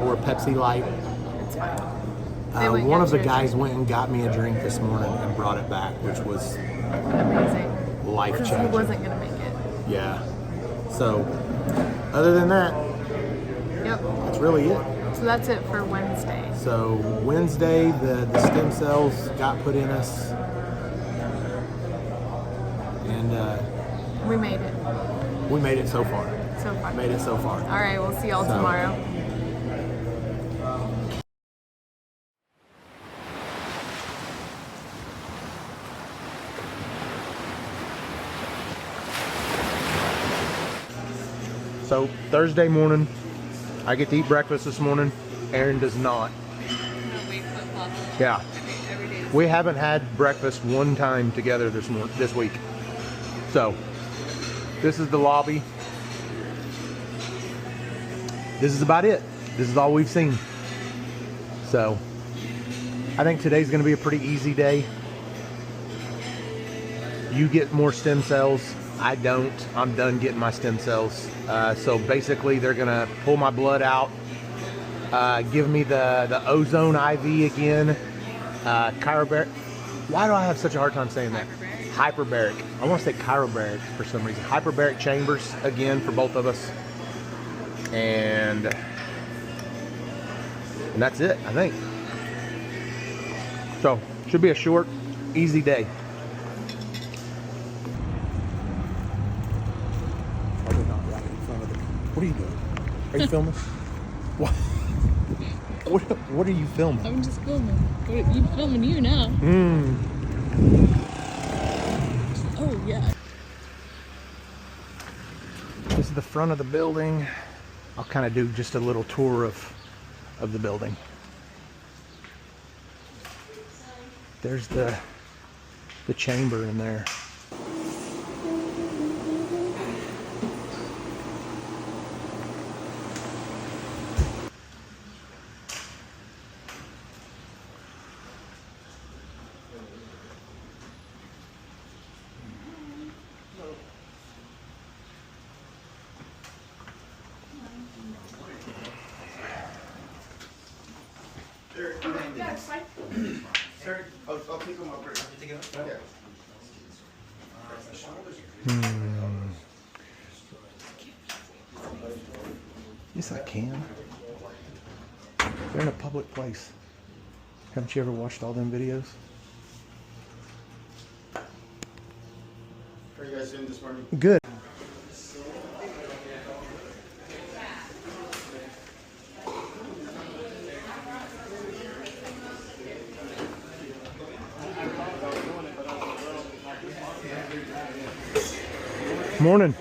or Pepsi Light. It's fine. They went and One got of the you a guys drink. went and got me a drink this morning and brought it back, which was Amazing. life Because he changing. wasn't gonna make it. Yeah. So, other than that, Yep. that's really it. So that's it for Wednesday. So Wednesday, the stem cells got put in us, and We made it we made it so far. so far. Made it so far. All right, we'll see y'all So- tomorrow. So Thursday morning, I get to eat breakfast this morning. Erin does not. Yeah. We haven't had breakfast one time together this week. So this is the lobby. This is about it. This is all we've seen. So I think today's going to be a pretty easy day. You get more stem cells. I don't. I'm done getting my stem cells. So basically they're going to pull my blood out, give me the ozone IV again, chirobaric. Why do I have such a hard time saying that? Hyperbaric. I want to say chirobaric for some reason. Hyperbaric chambers again for both of us. And that's it, I think. So, should be a short, easy day. Probably not right in front of the... What are you doing? Are you filming? What? What are you filming? I'm just filming. You filming you now? Oh yeah. This is the front of the building. I'll kind of do just a little tour of the building. There's the chamber in there. Sir, I'll pick them up. Take it up? Yeah. Yes, I can. They're in a public place. Haven't you ever watched all them videos? How are you guys doing this morning? Good. Morning.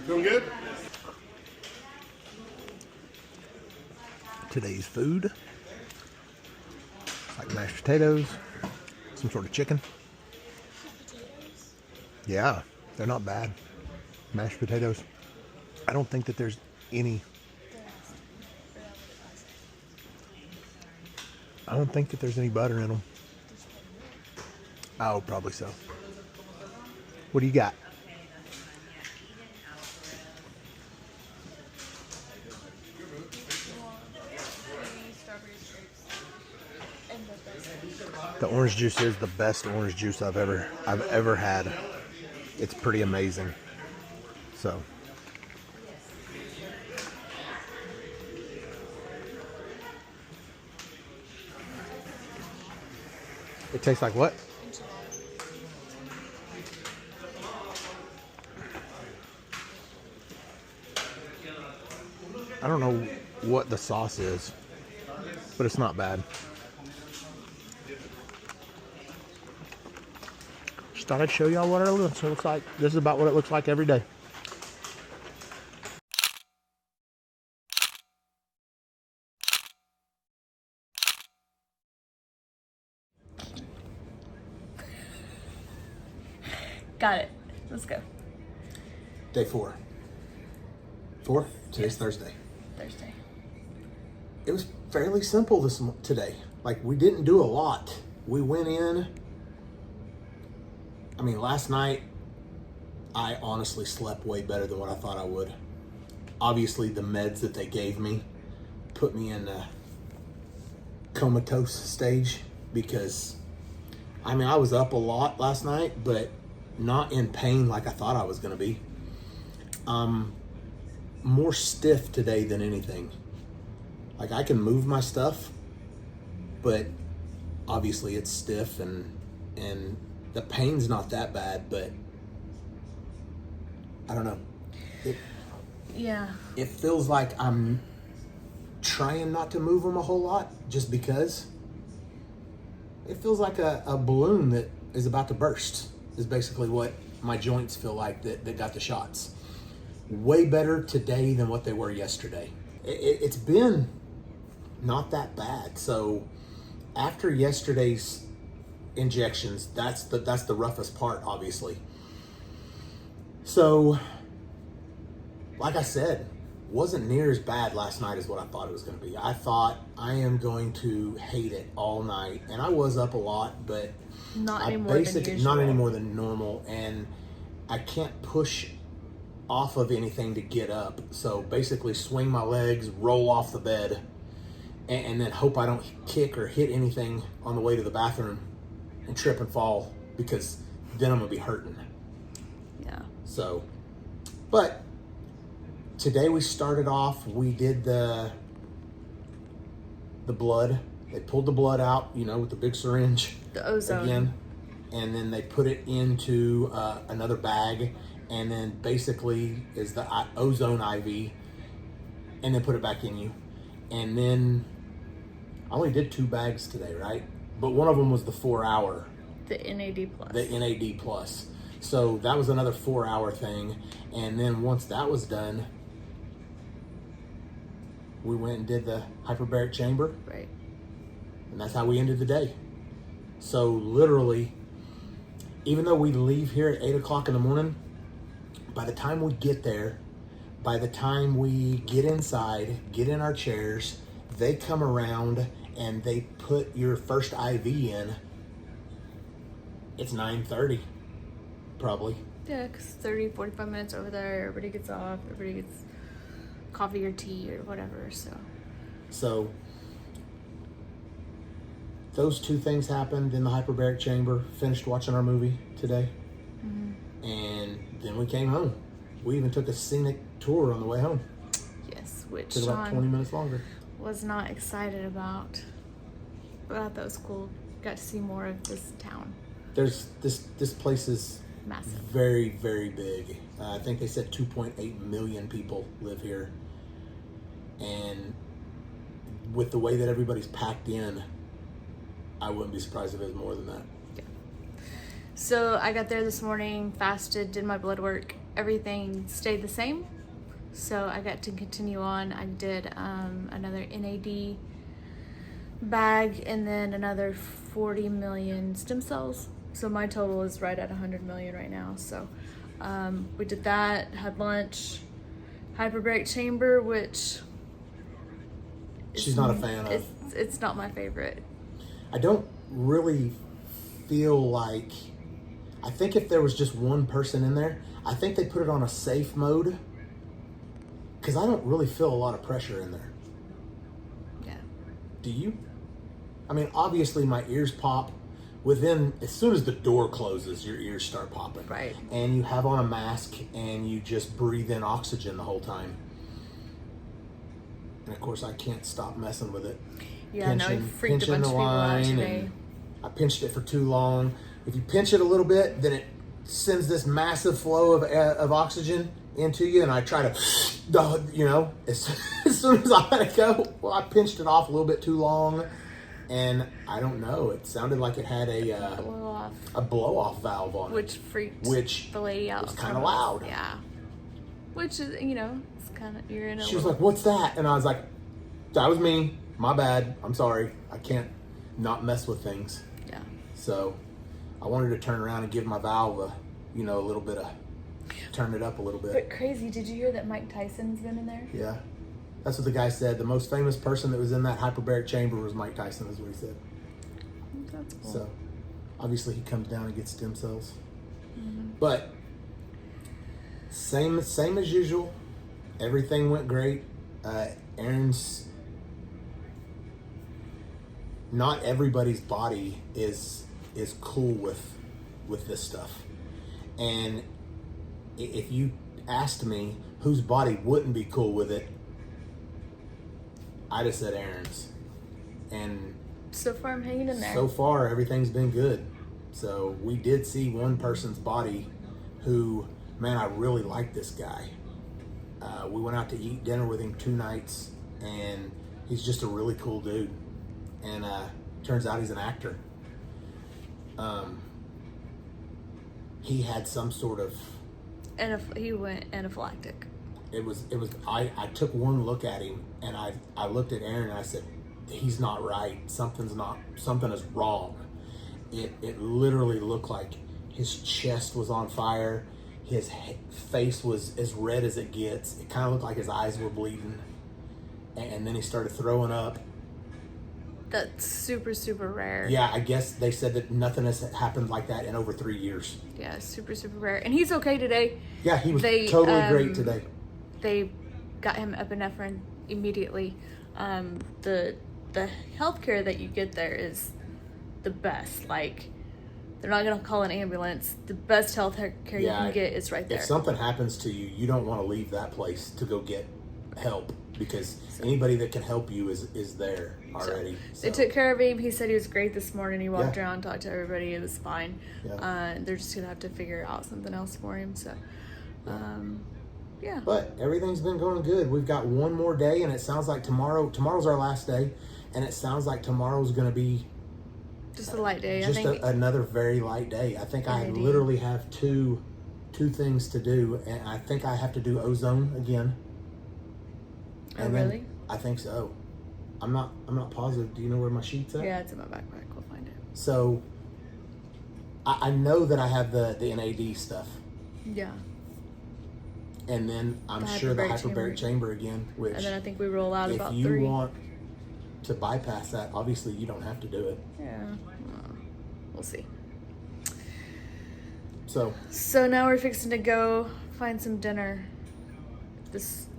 Doing good? Today's food, like mashed potatoes, some sort of chicken. Yeah, they're not bad. Mashed potatoes. I don't think that there's any. I don't think that there's any butter in them. Oh, probably so. What do you got? The orange juice is the best orange juice I've ever had. It's pretty amazing. So. It tastes like what? I don't know what the sauce is, but it's not bad. Just thought I'd show y'all what it looks like. This is about what it looks like every day. Got it. Let's go. Day 4. 4? Today's Thursday. Thursday. It was fairly simple today. Like, we didn't do a lot. We went in. I mean, last night, I honestly slept way better than what I thought I would. Obviously, the meds that they gave me put me in a comatose stage because, I mean, I was up a lot last night, but not in pain like I thought I was going to be. More stiff today than anything. Like, I can move my stuff, but obviously it's stiff and the pain's not that bad, but I don't know. It feels like I'm trying not to move them a whole lot just because it feels like a balloon that is about to burst is basically what my joints feel like that got the shots. Way better today than what they were yesterday. It's been not that bad. So after yesterday's injections, that's the roughest part, obviously. So, like I said, wasn't near as bad last night as what I thought it was going to be. I thought I am going to hate it all night, and I was up a lot, but not any more than normal, and I can't push off of anything to get up. So basically swing my legs, roll off the bed, and then hope I don't kick or hit anything on the way to the bathroom and trip and fall, because then I'm gonna be hurting. Yeah. So, but today we started off, we did the blood. They pulled the blood out, with the big syringe. The ozone. Again. And then they put it into another bag, and then basically is the ozone IV, and then put it back in you. And then I only did 2 bags today, right? But one of them was the 4-hour. The NAD plus. The NAD plus. So that was another 4-hour thing. And then once that was done, we went and did the hyperbaric chamber. Right. And that's how we ended the day. So literally, even though we leave here at 8 o'clock in the morning, by the time we get there, by the time we get inside, get in our chairs, they come around and they put your first IV in. It's 9:30, probably. Yeah, because 30, 45 minutes over there, everybody gets off, everybody gets coffee or tea or whatever, so. Those 2 things happened in the hyperbaric chamber. Finished watching our movie today. Mm-hmm. And then we came home. We even took a scenic tour on the way home. Yes, which took about 20 minutes longer. Was not excited about. But I thought that was cool. Got to see more of this town. There's this place is massive. Very, very big. I think they said 2.8 million people live here. And with the way that everybody's packed in, I wouldn't be surprised if it was more than that. Yeah. So I got there this morning, fasted, did my blood work. Everything stayed the same. So I got to continue on. I did another NAD bag and then another 40 million stem cells. So my total is right at 100 million right now. So we did that, had lunch, hyperbaric chamber, which she's not a fan of. It's not my favorite. I don't really feel like, I think if there was just one person in there, I think they put it on a safe mode, because I don't really feel a lot of pressure in there. Yeah. Do you? I mean, obviously my ears pop as soon as the door closes, your ears start popping. Right. And you have on a mask and you just breathe in oxygen the whole time. And of course I can't stop messing with it. Yeah, no, you freaked a bunch of people out today. I pinched it for too long. If you pinch it a little bit, then it sends this massive flow of oxygen into you, and I try to, as soon as I let it go, well, I pinched it off a little bit too long, and I don't know, it sounded like it had a blow-off valve on it. Which freaked the lady out. It was kind of loud. Yeah. Which is, it's kind of, you're in a She was like, what's that? And I was like, that was me. My bad. I'm sorry. I can't not mess with things. Yeah. So I wanted to turn around and give my valve a little bit of, turn it up a little bit. But crazy, did you hear that Mike Tyson's been in there? Yeah. That's what the guy said. The most famous person that was in that hyperbaric chamber was Mike Tyson, is what he said. That's cool. So obviously he comes down and gets stem cells. Mm-hmm. But same as usual. Everything went great. Erin's, not everybody's body is cool with this stuff. And if you asked me whose body wouldn't be cool with it, I'd have said Erin's. And so far I'm hanging in there. So far everything's been good. So we did see one person's body who, man, I really like this guy. We went out to eat dinner with him 2 nights, and he's just a really cool dude. And turns out he's an actor. He had some sort of, he went anaphylactic. I took one look at him, and I looked at Erin and I said, he's not right. Something is wrong. It literally looked like his chest was on fire. His face was as red as it gets. It kind of looked like his eyes were bleeding. And then he started throwing up. That's super, super rare. Yeah, I guess they said that nothing has happened like that in over 3 years. Yeah, super, super rare. And he's okay today. Yeah, he was totally great today. They got him epinephrine immediately. The healthcare that you get there is the best. Like, they're not going to call an ambulance. The best health care you can get is right there. If something happens to you, you don't want to leave that place to go get help, because anybody that can help you is there already. So. They took care of him. He said he was great this morning. He walked around, talked to everybody. It was fine. Yeah. They're just going to have to figure out something else for him. So, yeah. But everything's been going good. We've got one more day, and it sounds like tomorrow's our last day, and it sounds like tomorrow's going to be just a light day. Just I think another very light day. I think I literally have two things to do, and I think I have to do ozone again. Oh, really? I think so. I'm not positive. Do you know where my sheet's at? Yeah, it's in my backpack. We'll find it. So I know that I have the NAD stuff. Yeah. And then I'm sure the hyperbaric chamber again, which, and then I think we roll out about 3. If you want to bypass that, obviously you don't have to do it. Yeah. We'll see. So now we're fixing to go find some dinner.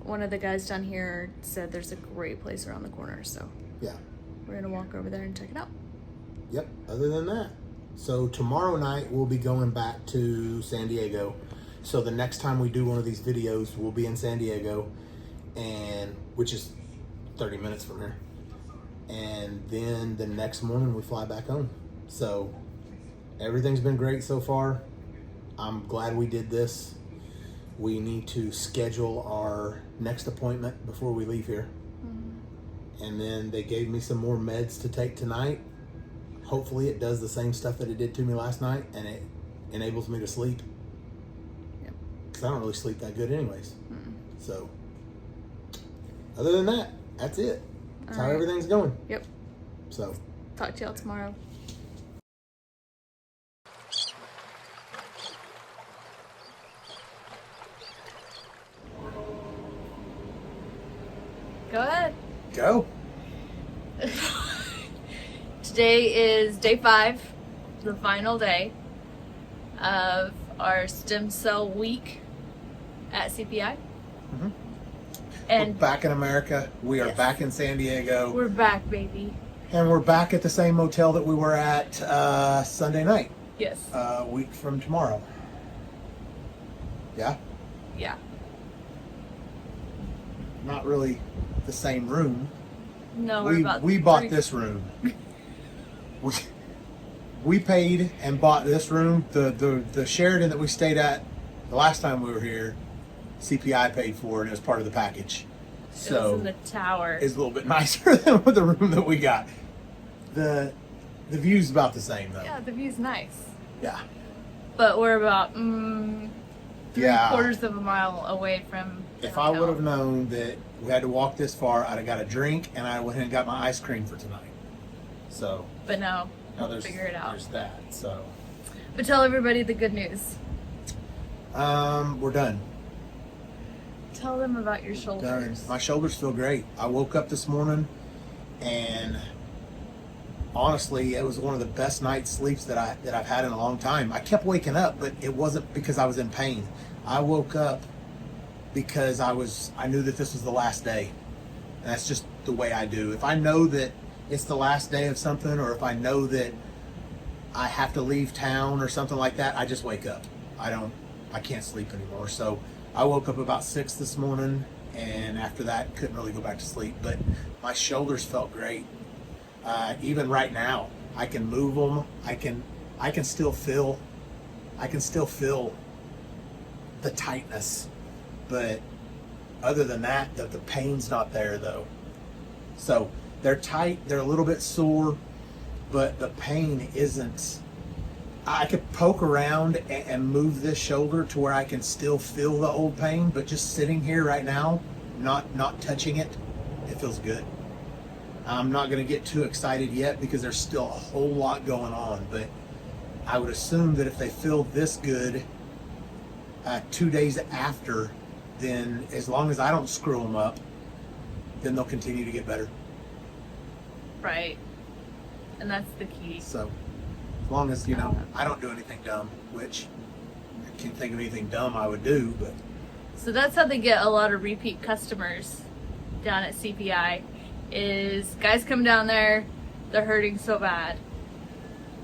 One of the guys down here said there's a great place around the corner, so yeah, we're gonna walk over there and check it out. Yep. Other than that, so tomorrow night we'll be going back to San Diego. So the next time we do one of these videos, we'll be in San Diego, and which is 30 minutes from here. And then the next morning we fly back home. So everything's been great so far. I'm glad we did this. We need to schedule our next appointment before we leave here. Mm-hmm. And then they gave me some more meds to take tonight. Hopefully it does the same stuff that it did to me last night, and it enables me to sleep. Yep. Because I don't really sleep that good anyways. Mm-mm. So other than that, that's it. That's how everything's going. Yep. So talk to y'all tomorrow. Go. Today is day 5, the final day of our stem cell week at CPI. Mm-hmm. And we're back in America. We are Yes. back in San Diego. we're back, baby. And we're back at the same motel that we were at Sunday night, Yes. a week from tomorrow. Yeah? Yeah. Not really the same room. No, we're about we bought 3 this room. we paid and bought this room. The Sheraton that we stayed at the last time we were here, CPI paid for, and it was part of the package. It was So in the tower. it's a little bit nicer than the room that we got. The view's about the same though. Yeah, the view's nice. Yeah. But we're about 3/4 of a mile away from the If I hotel. would have known that we had to walk this far, I'd have got a drink and I went ahead and got my ice cream for tonight. So But no, now we'll figure it out. There's that. So But tell everybody the good news. we're done. Tell them about your Done. shoulders. My shoulders feel great. I woke up this morning and honestly, it was one of the best night's sleeps that I've had in a long time. I kept waking up, but it wasn't because I was in pain. I woke up because I knew that this was the last day. And that's just the way I do. If I know that it's the last day of something, or if I know that I have to leave town or something like that, I just wake up. I can't sleep anymore. So I woke up about 6 this morning, and after that couldn't really go back to sleep, but my shoulders felt great. Even right now, I can move them. I can still feel the tightness, but other than that, the pain's not there though. So they're tight, they're a little bit sore, but the pain isn't. I could poke around and move this shoulder to where I can still feel the old pain, but just sitting here right now, not touching it, it feels good. I'm not going to get too excited yet because there's still a whole lot going on, but I would assume that if they feel this good 2 days after, then as long as I don't screw them up, then they'll continue to get better. Right. And that's the key. So as long as, I don't do anything dumb, which I can't think of anything dumb I would do, but So that's how they get a lot of repeat customers down at CPI, is guys come down there, they're hurting so bad.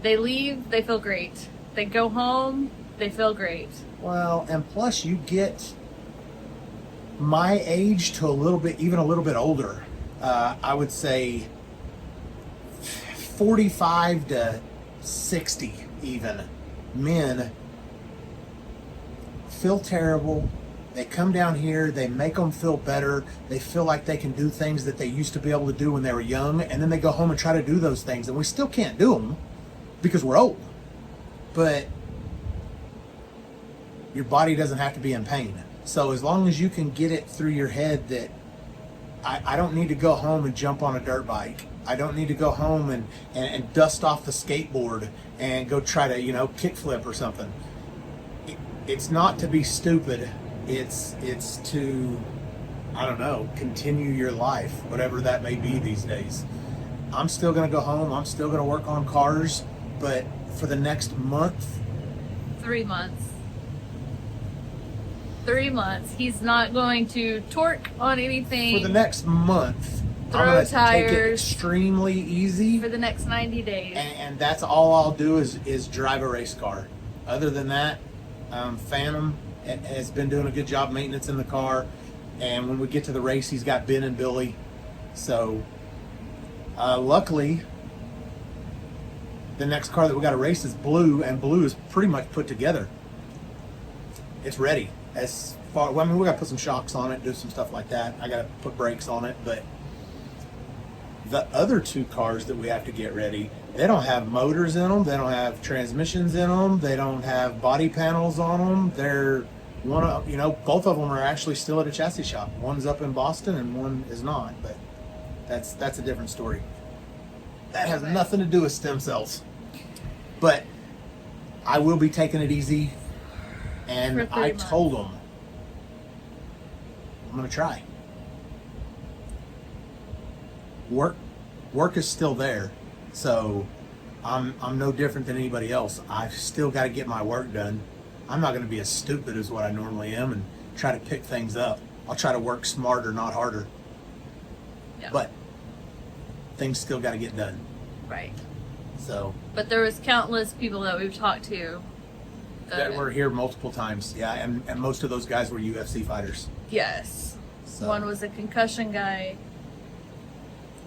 They leave, they feel great. They go home, they feel great. well, and plus you get my age to even a little bit older. I would say 45 to 60 even men feel terrible. They come down here, they make them feel better. They feel like they can do things that they used to be able to do when they were young, and then they go home and try to do those things, and we still can't do them because we're old. But your body doesn't have to be in pain. So as long as you can get it through your head that I don't need to go home and jump on a dirt bike. I don't need to go home and dust off the skateboard and go try to, kickflip or something. It's not to be stupid. It's to, I don't know, continue your life, whatever that may be these days. I'm still going to go home. I'm still going to work on cars, but for the next month, 3 months. 3 months. He's not going to torque on anything. for the next month, Throw I'm going to take it tires. extremely easy. For the next 90 days. And that's all I'll do is drive a race car. Other than that, Phantom has been doing a good job maintenance in the car, and when we get to the race, he's got Ben and Billy. So luckily, the next car that we got to race is blue, and blue is pretty much put together. It's ready. We got to put some shocks on it, do some stuff like that. I got to put brakes on it, but the other 2 cars that we have to get ready, they don't have motors in them. They don't have transmissions in them. They don't have body panels on them. They're both of them are actually still at a chassis shop. One's up in Boston and one is not, but that's a different story. That has nothing to do with stem cells. But I will be taking it easy, and For 3 I months. told them I'm going to try. work is still there. So I'm no different than anybody else. I've still got to get my work done. I'm not going to be as stupid as what I normally am and try to pick things up. I'll try to work smarter, not harder. Yeah. But things still got to get done. Right. So. But there was countless people that we've talked to That were here multiple times. Yeah, and most of those guys were UFC fighters. Yes. So. One was a concussion guy.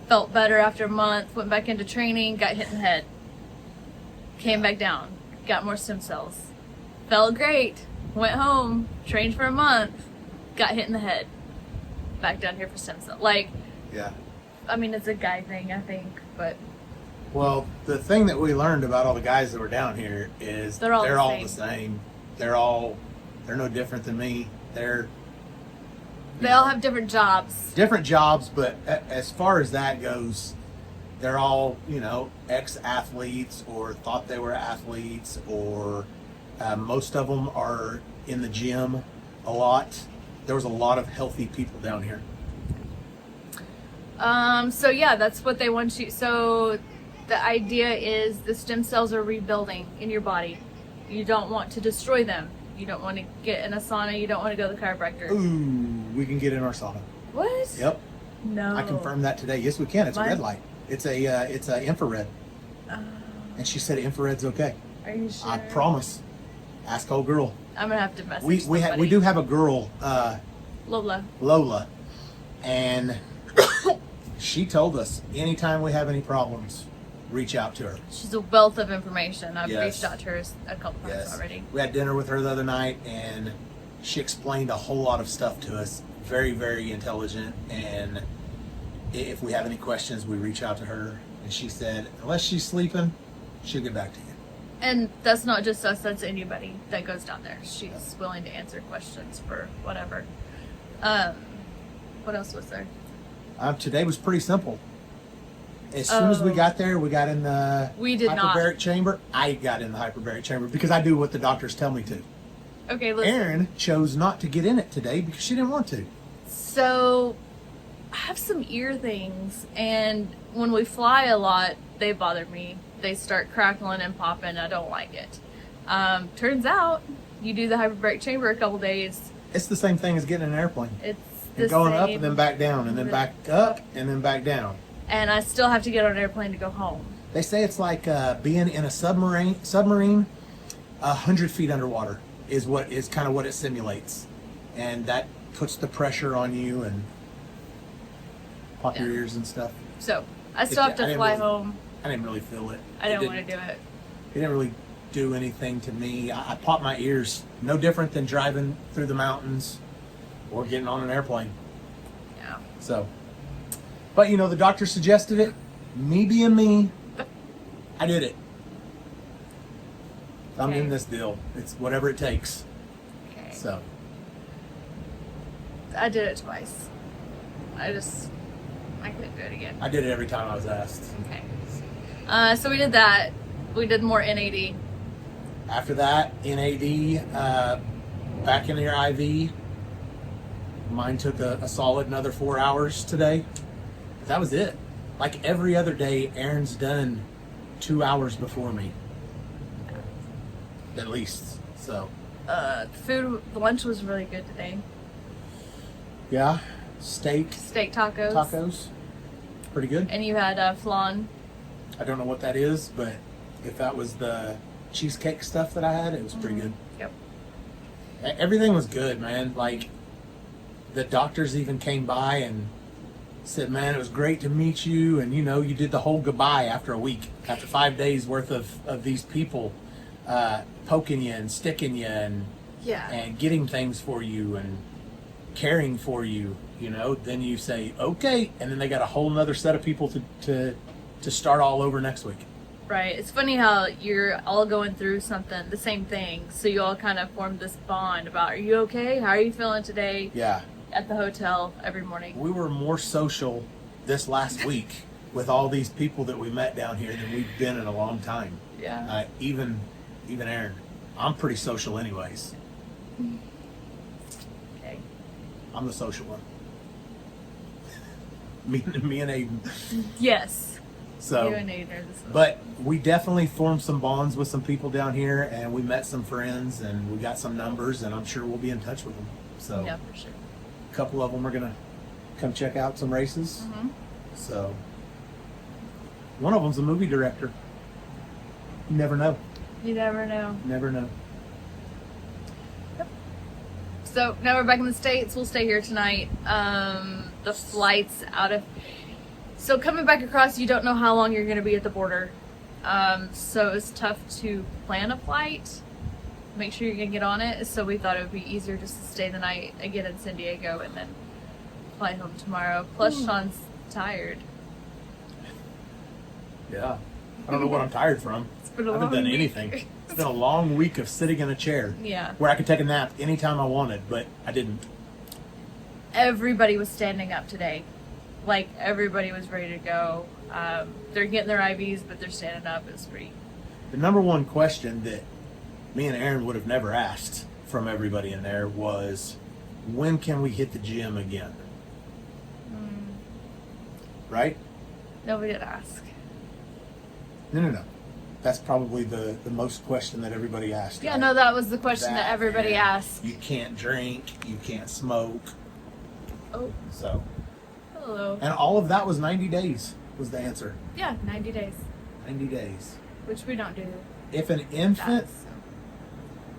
Felt better after a month. Went back into training. Got hit in the head. Came back down. Got more stem cells. Felt great. Went home. Trained for a month. Got hit in the head. Back down here for stem cell. Like, Yeah. I mean, it's a guy thing, I think, but Well, the thing that we learned about all the guys that were down here is They're all the the same. They're no different than me. They're they all have different jobs. different jobs, but as far as that goes, they're all, ex-athletes or thought they were athletes, or most of them are in the gym a lot. There was a lot of healthy people down here. So yeah, that's what they want you. So the idea is the stem cells are rebuilding in your body. You don't want to destroy them. You don't want to get in a sauna. You don't want to go to the chiropractor. Ooh, we can get in our sauna. What? Yep. No. I confirmed that today. Yes, we can. It's a red light. It's a infrared. And she said infrared's okay. Are you sure? I promise. Ask old girl. I'm gonna have to message We somebody. do have a girl, Lola, and she told us anytime we have any problems, reach out to her. She's a wealth of information. I've Yes. reached out to her a couple times Yes. already. We had dinner with her the other night, and she explained a whole lot of stuff to us. Very, very intelligent. And if we have any questions, we reach out to her. And she said, unless she's sleeping, she'll get back to you. And that's not just us, that's anybody that goes down there. She's willing to answer questions for whatever. What else was there? Today was pretty simple. As soon as we got there, we got in the We did not. hyperbaric chamber. I got in the hyperbaric chamber because I do what the doctors tell me to. Okay, listen. Erin chose not to get in it today because she didn't want to. So, I have some ear things, and when we fly a lot, they bother me. They start crackling and popping. I don't like it. Turns out, you do the hyperbaric chamber a couple days. It's the same thing as getting in an airplane. It's And the going up same. and then back down and then back up and then back down. And I still have to get on an airplane to go home. They say it's like being in a submarine 100 feet underwater is kind of what it simulates. And that puts the pressure on you and pop your ears and stuff. So, I still have to fly home. I didn't really feel it. I don't want to do it. It didn't really do anything to me. I popped my ears. No different than driving through the mountains or getting on an airplane. Yeah. So, but the doctor suggested it. Me being me, I did it. I'm in this deal. It's whatever it takes. Okay. So, I did it twice. I couldn't do it again. I did it every time I was asked. Okay. So we did that. We did more NAD. After that, NAD, back in your IV. Mine took a solid another 4 hours today. That was it. Like every other day, Erin's done 2 hours before me. At least. So. The lunch was really good today. Yeah. Steak tacos. Tacos. Pretty good. And you had flan. I don't know what that is, but if that was the cheesecake stuff that I had, it was pretty good. Yep. Everything was good, man. Like, the doctors even came by and said, man, it was great to meet you. And, you did the whole goodbye after a week, after 5 days worth of these people poking you and sticking you and getting things for you and caring for you, then you say, okay. And then they got a whole nother set of people to start all over next week. Right. It's funny how you're all going through something, the same thing. So you all kind of formed this bond about, are you okay? How are you feeling today? Yeah. At the hotel every morning. We were more social this last week with all these people that we met down here than we've been in a long time. Yeah. Even Erin. I'm pretty social anyways. Okay. I'm the social one. Me and Aiden. Yes. So, You and Aiden are the same. but we definitely formed some bonds with some people down here, and we met some friends, and we got some numbers, and I'm sure we'll be in touch with them. So, Yeah, for sure. a couple of them are gonna come check out some races. Mm-hmm. So, one of them's a movie director. You never know. You never know. Never know. So now we're back in the States. We'll stay here tonight. The flights out of... So coming back across, you don't know how long you're going to be at the border. So it's tough to plan a flight. Make sure you're going to get on it. So we thought it would be easier just to stay the night again in San Diego and then fly home tomorrow. Plus Sean's tired. Yeah. I don't know what I'm tired from. It's been a I haven't long done week. anything. It's been a long week of sitting in a chair. Yeah. Where I could take a nap anytime I wanted, but I didn't. Everybody was standing up today. Like, everybody was ready to go. They're getting their IVs, but they're standing up. It's pretty... The number one question that me and Erin would have never asked from everybody in there was, when can we hit the gym again? Right? Nobody did ask. No. That's probably the most question that everybody asked. Yeah, right? no, that was the question that everybody and asked. You can't drink, you can't smoke. Oh, So, hello. and all of that was 90 days was the answer. Yeah, 90 days, 90 days. which we don't do. If an infant That, so.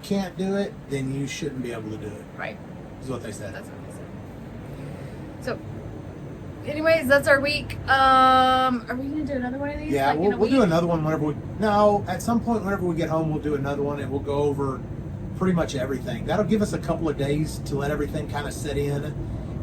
can't do it, then you shouldn't be able to do it, Right, is what they said. that's what they said. So, anyways, that's our week. Are we gonna do another one of these? Yeah, like, in we'll a do week? another one whenever we... No, at some point whenever we get home, we'll do another one, and we'll go over pretty much everything. That'll give us a couple of days to let everything kind of set in,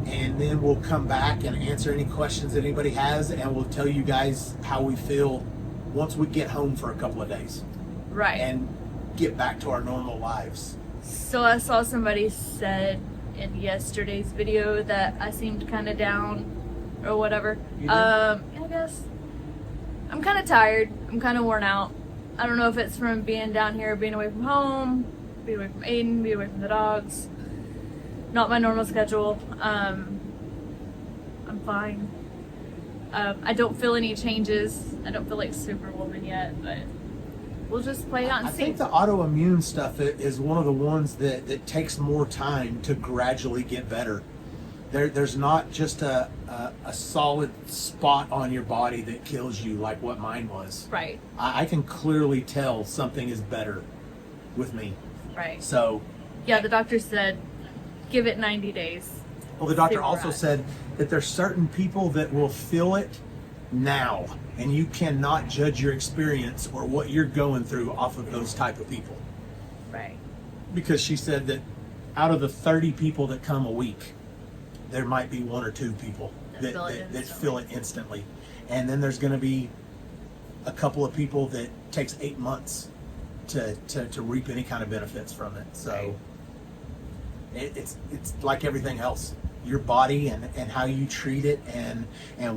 and then we'll come back and answer any questions that anybody has, and we'll tell you guys how we feel once we get home for a couple of days Right. and get back to our normal lives. So I saw somebody said in yesterday's video that I seemed kind of down or whatever. You did? I guess I'm kind of tired. I'm kind of worn out. I don't know if it's from being down here, being away from home, being away from Aiden, being away from the dogs. Not my normal schedule. I'm fine. I don't feel any changes. I don't feel like Superwoman yet, but we'll just play it out and I see. think the autoimmune stuff is one of the ones that takes more time to gradually get better. There's not just a solid spot on your body that kills you like what mine was. Right, I can clearly tell something is better with me. right. So, Yeah, the doctor said give it 90 days. well, the doctor See where we're also at. said that there's certain people that will feel it now, and you cannot judge your experience or what you're going through off of those type of people. Right. Because she said that out of the 30 people that come a week, there might be one or two people that feel it instantly. And then there's going to be a couple of people that takes 8 months to reap any kind of benefits from it. So it's like everything else. Your body and how you treat it and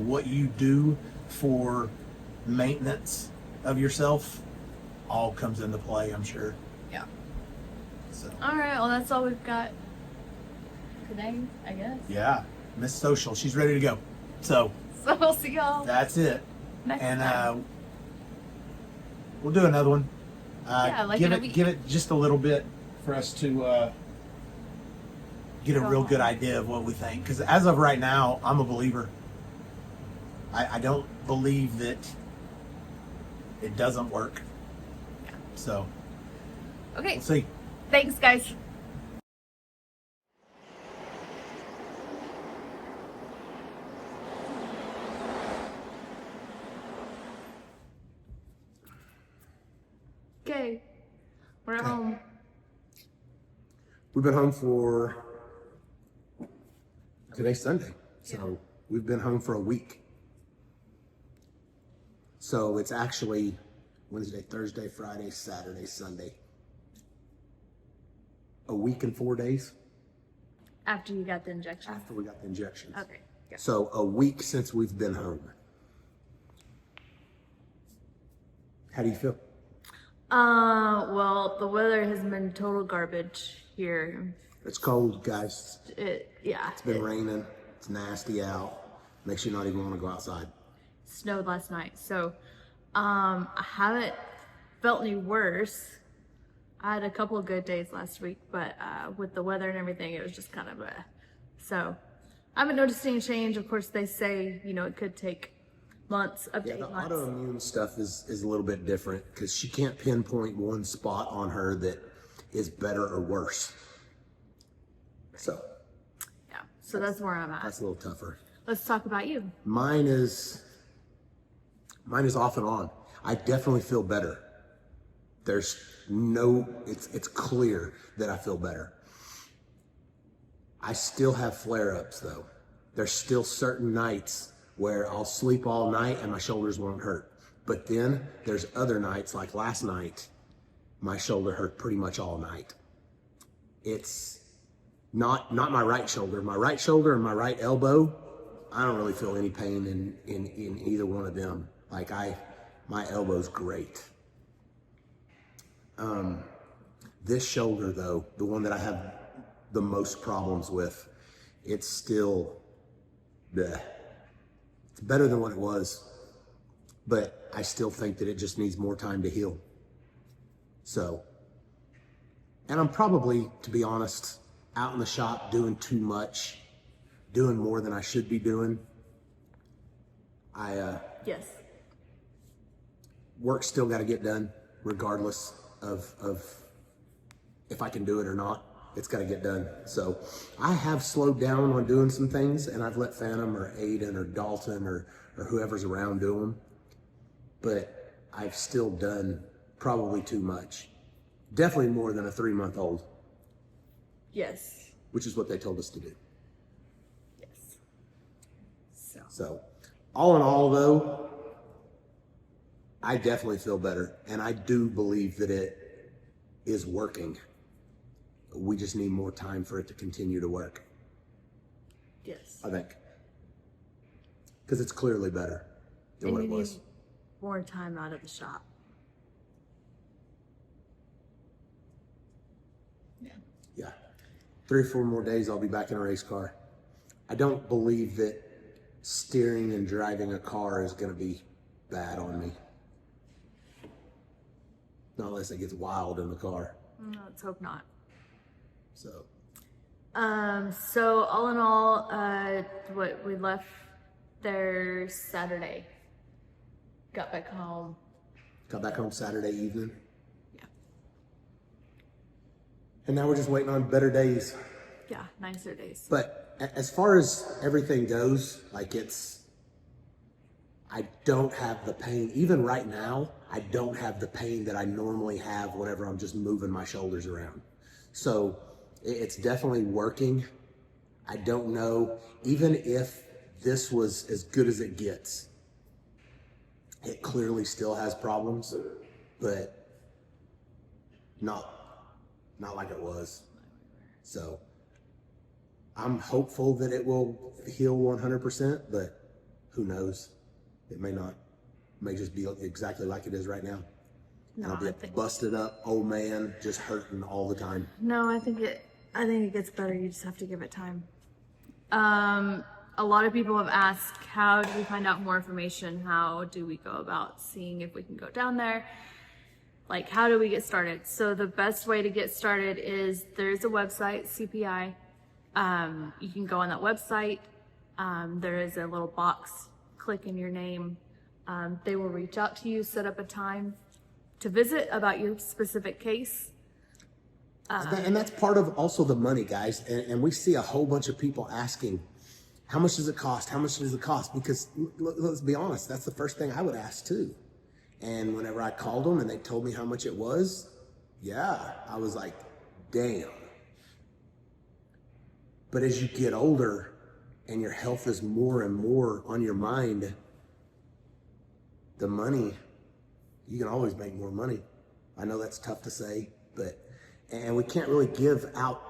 what you do for maintenance of yourself all comes into play, I'm sure. Yeah. So, All right. Well, that's all we've got today, I guess. yeah, Miss Social, she's ready to go. So So we'll see y'all that's it. next And time. we'll do another one. Yeah, like in a week. Give it just a little bit for us to get a real good idea of what we think. Because as of right now, I'm a believer. I don't believe that it doesn't work. So Okay. we'll see. Thanks, guys. Okay. We're at home. We've been home for today's Sunday, so we've been home for a week. So it's actually Wednesday, Thursday, Friday, Saturday, Sunday. A week and 4 days After you got the injection. after we got the injections. Okay. Yeah. So a week since we've been home. How do you feel? Well, the weather has been total garbage here. It's cold, guys. Yeah. It's been raining. It's nasty out. Makes you not even want to go outside. Snowed last night, so I haven't felt any worse. I had a couple of good days last week, but with the weather and everything, it was just kind of a... So I haven't noticed any change. Of course, they say, you know, it could take months, up to 8 The months. autoimmune stuff is a little bit different because she can't pinpoint one spot on her that is better or worse. So Yeah, so that's where I'm at. that's a little tougher. Let's talk about you. Mine is off and on. I definitely feel better. There's no, it's clear that I feel better. I still have flare-ups though. There's still certain nights where I'll sleep all night and my shoulders won't hurt. But then there's other nights, like last night, my shoulder hurt pretty much all night. It's not my right shoulder. My right shoulder and my right elbow, I don't really feel any pain in either one of them. Like my elbow's great. This shoulder though, the one that I have the most problems with, it's still bleh. It's better than what it was, but I still think that it just needs more time to heal. So, and I'm probably, to be honest, out in the shop doing too much, doing more than I should be doing. Yes. Work's still got to get done, regardless of if I can do it or not. It's got to get done. So I have slowed down on doing some things, and I've let Phantom or Aiden or Dalton or whoever's around do them. But I've still done probably too much. Definitely more than a 3-month-old, Yes. which is what they told us to do. Yes. So all in all though, I definitely feel better, and I do believe that it is working. We just need more time for it to continue to work, Yes. I think. Because it's clearly better than And what you it need was. more time out of the shop. Yeah. 3 or 4 more days, I'll be back in a race car. I don't believe that steering and driving a car is going to be bad on me. Not unless it gets wild in the car. Let's hope not. So, So all in all, what we left there Saturday. Got back home. got back home Saturday evening. Yeah. And now we're just waiting on better days. Yeah, nicer days. But as far as everything goes, like I don't have the pain. Even right now, I don't have the pain that I normally have whenever I'm just moving my shoulders around. So it's definitely working. I don't know, even if this was as good as it gets, it clearly still has problems, but not like it was. So I'm hopeful that it will heal 100%, but who knows? It may not. It may just be exactly like it is right now. No, I'll be I a think busted up old man, just hurting all the time. no, I think it gets better. You just have to give it time. A lot of people have asked, how do we find out more information? How do we go about seeing if we can go down there? Like, how do we get started? So the best way to get started is there's a website, CPI. You can go on that website. There is a little box, click in your name. They will reach out to you, set up a time to visit about your specific case. And that's part of also the money, guys. And we see a whole bunch of people asking, how much does it cost? How much does it cost? Because let's be honest, that's the first thing I would ask too. And whenever I called them and they told me how much it was, yeah, I was like, damn. But as you get older and your health is more and more on your mind, the money, you can always make more money. I know that's tough to say, and we can't really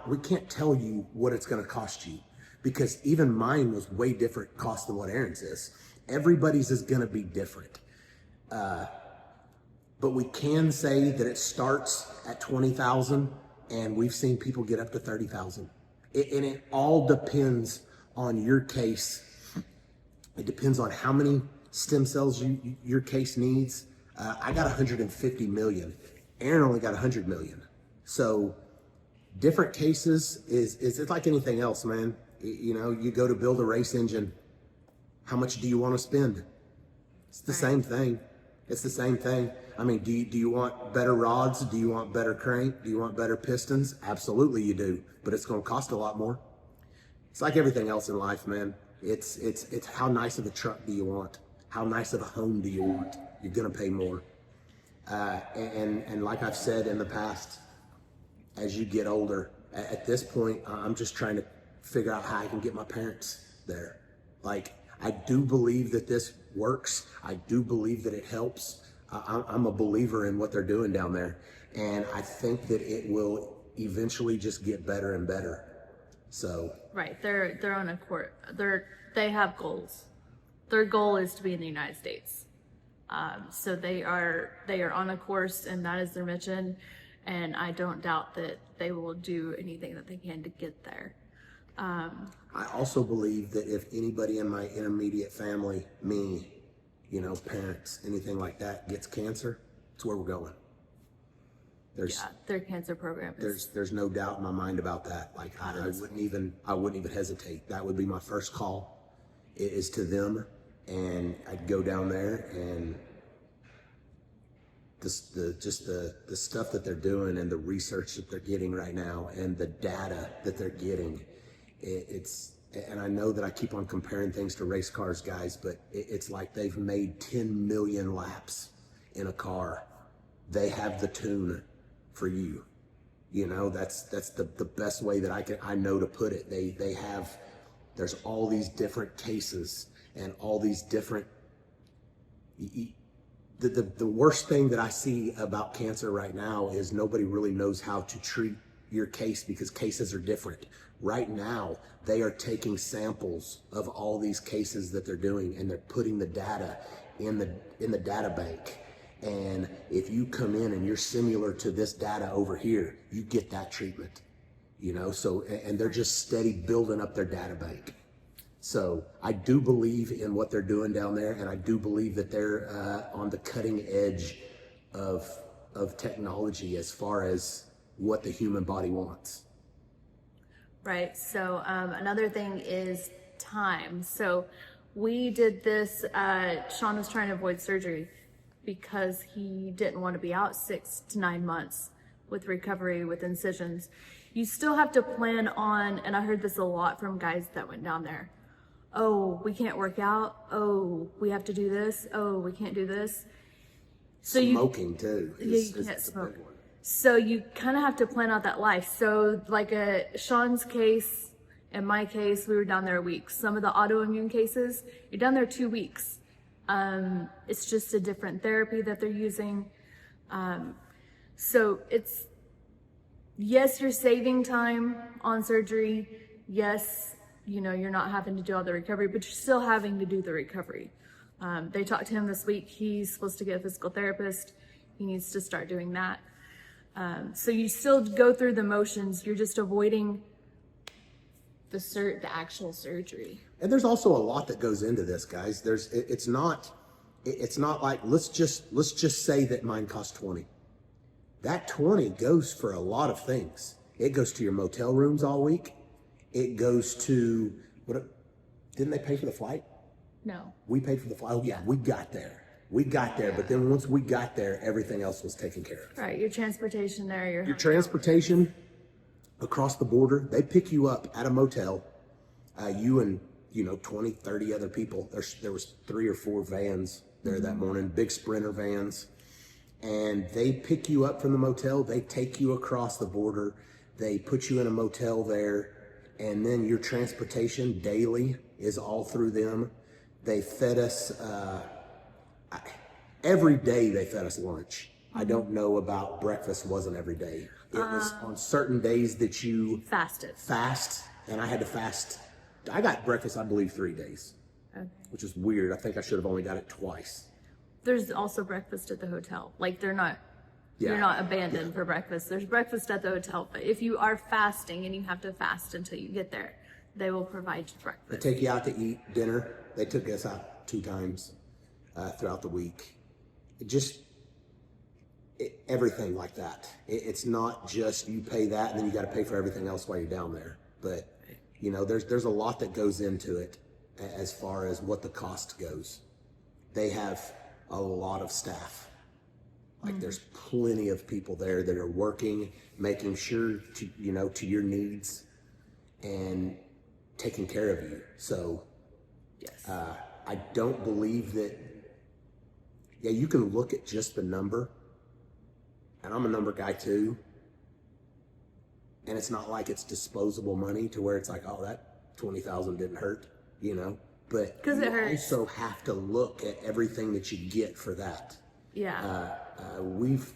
we can't tell you what it's gonna cost you, because even mine was way different cost than what Erin's is. Everybody's is gonna be different. But we can say that it starts at 20,000 and we've seen people get up to 30,000. And it all depends on your case It depends on how many stem cells your case needs. I got 150 million. Erin only got 100 million. So different cases is it's like anything else, man. You know, you go to build a race engine. How much do you want to spend? It's the same thing. It's the same thing. I mean, do you want better rods? Do you want better crank? Do you want better pistons? Absolutely you do, but it's going to cost a lot more. It's like everything else in life, man. It's how nice of a truck do you want? How nice of a home do you want? You're going to pay more. And like I've said in the past, as you get older, at this point, I'm just trying to figure out how I can get my parents there. Like, I do believe that this works. I do believe that it helps. I'm a believer in what they're doing down there. And I think that it will eventually just get better and better. So. Right. They're on a court. They have goals. Their goal is to be in the United States. So they are on a course, and that is their mission. And I don't doubt that they will do anything that they can to get there. I also believe that if anybody in my intermediate family, me, you know, parents, anything like that, gets cancer, it's where we're going. Their cancer program is. There's no doubt in my mind about that. Like I wouldn't even hesitate. That would be my first call. It is to them, and I'd go down there and the stuff that they're doing and the research that they're getting right now and the data that they're getting, and I know that I keep on comparing things to race cars, guys, but it's like they've made 10 million laps in a car. They have the tune for you. You know, that's the best way that I know to put it. There's all these different cases and all these different, the worst thing that I see about cancer right now is nobody really knows how to treat your case because cases are different. Right now, they are taking samples of all these cases that they're doing, and they're putting the data in the data bank. And if you come in and you're similar to this data over here, you get that treatment, you know? So, and they're just steady building up their data bank. So I do believe in what they're doing down there, and I do believe that they're on the cutting edge of technology as far as what the human body wants. Right. So another thing is time. So we did this. Shawn was trying to avoid surgery because he didn't want to be out 6 to 9 months with recovery, with incisions. You still have to plan on, and I heard this a lot from guys that went down there. Oh, we can't work out. Oh, we have to do this. Oh, we can't do this. So smoking too. You can't smoke. So you kind of have to plan out that life. So like Shawn's case and my case, we were down there a week. Some of the autoimmune cases, you're down there 2 weeks. It's just a different therapy that they're using. So it's, yes, you're saving time on surgery. Yes, you know, you're not having to do all the recovery, but you're still having to do the recovery. They talked to him this week. He's supposed to get a physical therapist. He needs to start doing that. So you still go through the motions. You're just avoiding the actual surgery. And there's also a lot that goes into this, guys. It's not like let's just say that mine cost 20. That 20 goes for a lot of things. It goes to your motel rooms all week. It goes to didn't they pay for the flight? No. We paid for the flight. Oh yeah, we got there. But then once we got there, everything else was taken care of. Right, your transportation there, your transportation across the border. They pick you up at a motel. You and 20, 30 other people. There was 3 or 4 vans there that morning, big Sprinter vans, and they pick you up from the motel. They take you across the border. They put you in a motel there, and then your transportation daily is all through them. They fed us. Every day they fed us lunch. I don't know about breakfast. Wasn't every day. It was on certain days that you fast, and I had to fast. I got breakfast, I believe, 3 days, which is weird. I think I should have only got it twice. There's also breakfast at the hotel. Like you're not abandoned for breakfast. There's breakfast at the hotel, but if you are fasting and you have to fast until you get there, they will provide you They breakfast. take you out to eat dinner. They took us out 2 times throughout the week. Everything like that. It's not just you pay that and then you got to pay for everything else while you're down there. But you know, there's a lot that goes into it as far as what the cost goes. They have a lot of staff. Like there's plenty of people there that are working, making sure to your needs and taking care of you. So Yes. I don't believe that. Yeah, you can look at just the number, and I'm a number guy too. And it's not like it's disposable money to where it's like, oh, that 20,000 didn't hurt, you know. But 'Cause you it hurts. also have to look at everything that you get for that. Yeah. We've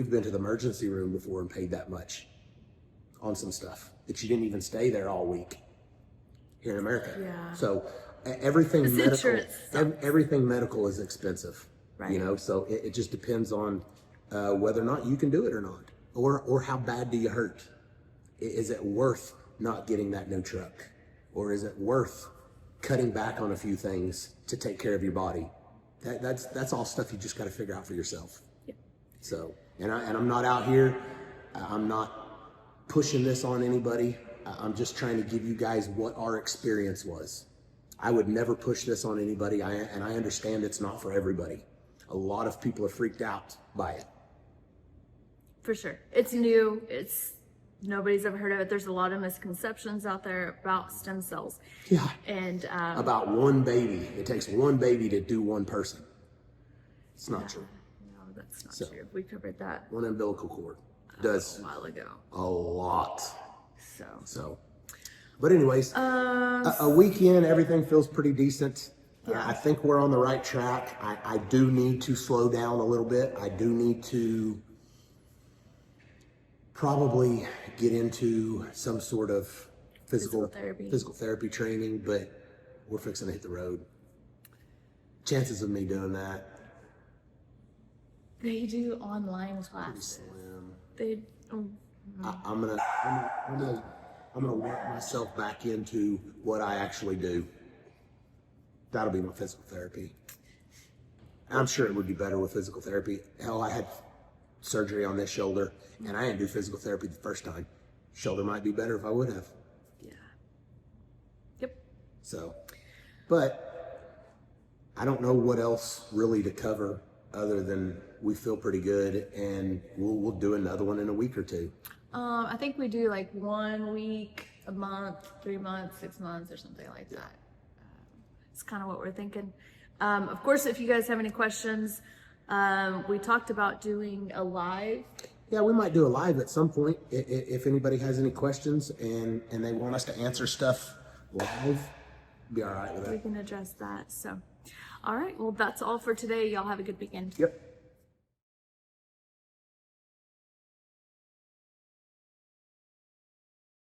been to the emergency room before and paid that much on some stuff that you didn't even stay there all week here in America. Yeah. So everything This medical, insurance sucks. everything medical is expensive. Right. You know, so it just depends on whether or not you can do it or not, or how bad do you hurt. Is it worth not getting that new truck, or is it worth cutting back on a few things to take care of your body? That's all stuff you just got to figure out for yourself. Yep. So, and I'm not out here. I'm not pushing this on anybody. I'm just trying to give you guys what our experience was. I would never push this on anybody, and I understand it's not for everybody. A lot of people are freaked out by it. For sure. It's new. Nobody's ever heard of it. There's a lot of misconceptions out there about stem cells. Yeah. And About one baby. It takes one baby to do one person. It's not true. no, that's not So- true. We covered that One umbilical cord does a while ago. a lot. So So, but anyways, a weekend, everything feels pretty decent. Yeah. I think we're on the right track. I do need to slow down a little bit. I do need to probably get into some sort of physical therapy training, but we're fixing to hit the road. Chances of me doing that, they do online classes. slim. They I'm gonna work myself back into what I actually do. That'll be my physical therapy. I'm sure it would be better with physical therapy. Hell, I had surgery on this shoulder, and I didn't do physical therapy the first time. Shoulder might be better if I would have. yeah. Yep. So, but I don't know what else really to cover other than we feel pretty good, and we'll do another one in a week or two. I think we do like 1 week, a month, 3 months, 6 months, or something like that. It's kind of what we're thinking. Of course, if you guys have any questions, we talked about doing a live. Yeah, we might do a live at some point if anybody has any questions and they want us to answer stuff live. Be all right with We that. can address that. So, all right. Well, that's all for today. Y'all have a good weekend. Yep.